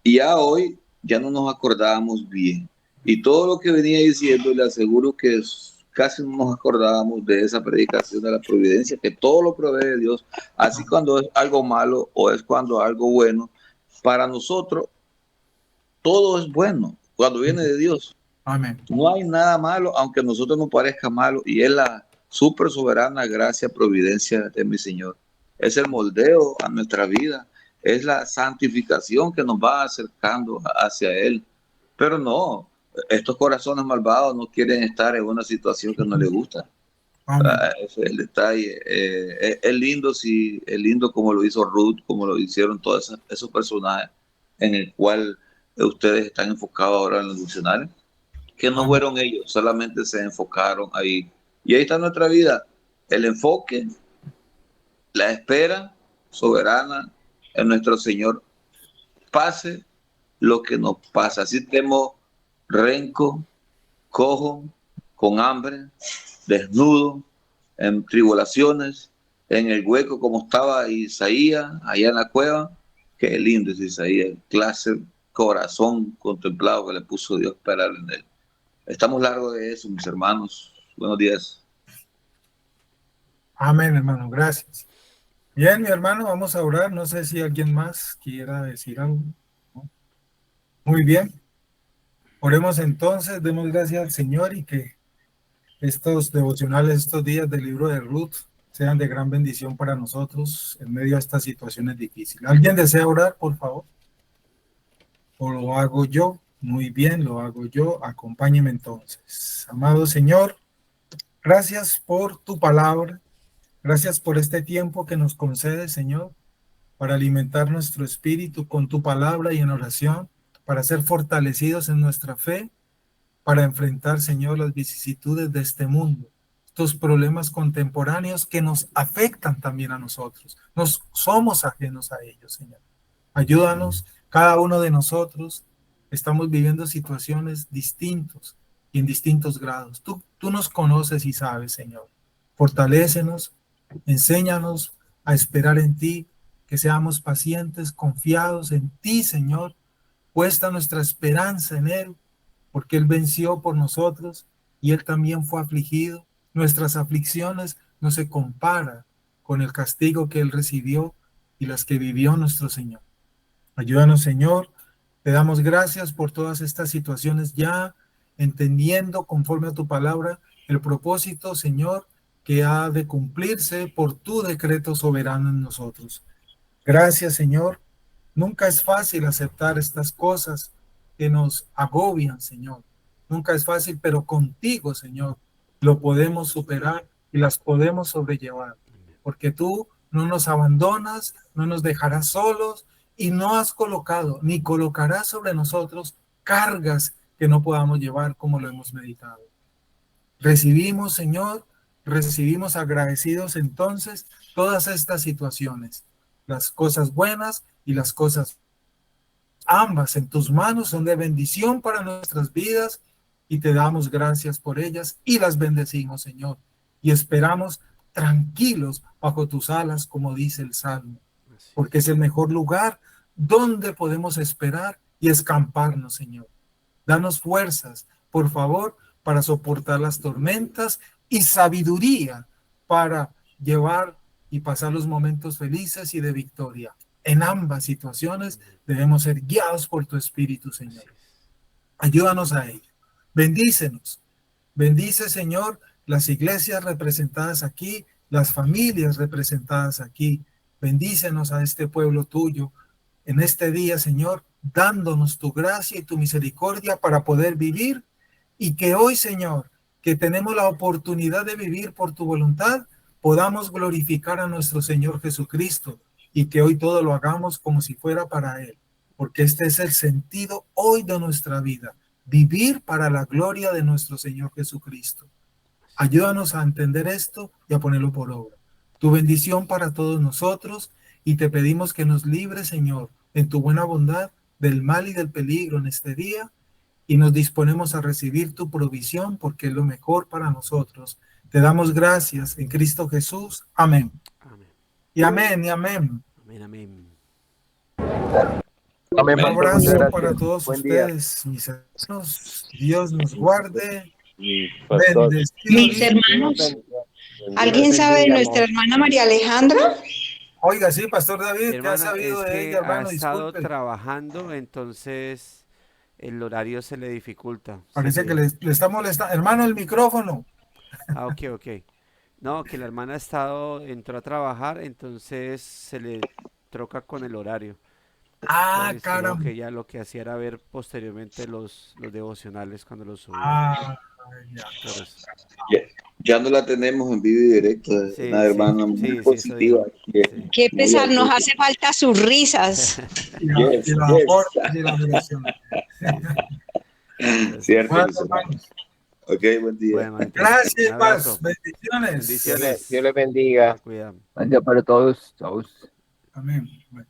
Y ya hoy ya no nos acordábamos bien. Y todo lo que venía diciendo, le aseguro que casi no nos acordábamos de esa predicación de la providencia, que todo lo provee Dios, así cuando es algo malo o es cuando algo bueno. Para nosotros, todo es bueno cuando viene de Dios. Amén. No hay nada malo, aunque a nosotros nos parezca malo, y es la súper soberana gracia, providencia de mi Señor. Es el moldeo a nuestra vida, es la santificación que nos va acercando hacia Él. Pero no, estos corazones malvados no quieren estar en una situación que no les gusta. Amén. Ese es el detalle. Es lindo, sí, es lindo como lo hizo Ruth, como lo hicieron todos esos personajes en el cual ustedes están enfocados ahora en los diccionarios, que no fueron ellos, solamente se enfocaron ahí. Y ahí está nuestra vida, el enfoque, la espera soberana en nuestro Señor, pase lo que nos pasa. Si estemos renco, cojo, con hambre, desnudo, en tribulaciones, en el hueco como estaba Isaías, allá en la cueva. Qué lindo es Isaías, clase, corazón contemplado que le puso Dios para en él. Estamos largos de eso, mis hermanos. Buenos días. Amén, hermano, gracias. Bien, mi hermano, vamos a orar. No sé si alguien más quiera decir algo. Muy bien. Oremos entonces, demos gracias al Señor y que estos devocionales, estos días del libro de Ruth, sean de gran bendición para nosotros en medio de estas situaciones difíciles. ¿Alguien desea orar, por favor? ¿O lo hago yo? Muy bien, lo hago yo. Acompáñeme entonces. Amado Señor, gracias por tu palabra. Gracias por este tiempo que nos concedes, Señor, para alimentar nuestro espíritu con tu palabra y en oración, para ser fortalecidos en nuestra fe, para enfrentar, Señor, las vicisitudes de este mundo, estos problemas contemporáneos que nos afectan también a nosotros. Nos somos ajenos a ellos, Señor. Ayúdanos, cada uno de nosotros estamos viviendo situaciones distintas y en distintos grados. Tú nos conoces y sabes, Señor. Fortalécenos, enséñanos a esperar en ti, que seamos pacientes, confiados en ti, Señor, puesta nuestra esperanza en Él, porque Él venció por nosotros y Él también fue afligido. Nuestras aflicciones no se comparan con el castigo que Él recibió y las que vivió nuestro Señor. Ayúdanos, Señor. Te damos gracias por todas estas situaciones ya, entendiendo conforme a tu palabra el propósito, Señor, que ha de cumplirse por tu decreto soberano en nosotros. Gracias, Señor. Nunca es fácil aceptar estas cosas que nos agobian, Señor. Nunca es fácil, pero contigo, Señor, lo podemos superar y las podemos sobrellevar, porque tú no nos abandonas, no nos dejarás solos y no has colocado ni colocarás sobre nosotros cargas que no podamos llevar como lo hemos meditado. Recibimos, Señor, recibimos agradecidos entonces todas estas situaciones, las cosas buenas y las cosas ambas en tus manos son de bendición para nuestras vidas y te damos gracias por ellas y las bendecimos, Señor, y esperamos tranquilos bajo tus alas, como dice el Salmo, porque es el mejor lugar donde podemos esperar y escamparnos, Señor. Danos fuerzas, por favor, para soportar las tormentas y sabiduría para llevar y pasar los momentos felices y de victoria. En ambas situaciones debemos ser guiados por tu Espíritu, Señor. Ayúdanos a ello. Bendícenos. Bendice, Señor, las iglesias representadas aquí, las familias representadas aquí. Bendícenos a este pueblo tuyo en este día, Señor, dándonos tu gracia y tu misericordia para poder vivir y que hoy, Señor, que tenemos la oportunidad de vivir por tu voluntad, podamos glorificar a nuestro Señor Jesucristo y que hoy todo lo hagamos como si fuera para Él, porque este es el sentido hoy de nuestra vida, vivir para la gloria de nuestro Señor Jesucristo. Ayúdanos a entender esto y a ponerlo por obra. Tu bendición para todos nosotros y te pedimos que nos libres, Señor, en tu buena bondad del mal y del peligro en este día y nos disponemos a recibir tu provisión porque es lo mejor para nosotros. Te damos gracias en Cristo Jesús. Amén. Amén. Y amén, y amén. Amén, amén. Un abrazo para todos ustedes, mis hermanos. Dios nos guarde. Mis Bendecidos. hermanos, ¿alguien sabe de nuestra hermana María Alejandra? Oiga, sí, Pastor David, ¿qué ha Hermana, sabido es de que ella, ha hermano? estado Disculpe. trabajando, entonces el horario se le dificulta. Parece que le está molestando. Hermano, el micrófono. Ah, ok. No, que la hermana entró a trabajar, entonces se le troca con el horario. Ah, Entonces creo caramba. que ya lo que hacía era ver posteriormente los devocionales cuando los subía. Ah, ya. Por eso. Ya no la tenemos en vivo y directo, es Sí, una hermana muy sí, eso positiva. dijo. Sí. Qué Muy pesar, nos auténtica. hace falta sus risas. Y la, Yes, y la yes. aporta y la adoración. Cierto, Bueno, mis hermanos. hermanos. Ok, buen día. Bueno, entonces, Gracias, un abrazo. paz. Bendiciones. Bendiciones. Dios les bendiga. Cuidado. Bendiga para todos. Chau. Amén. Bueno.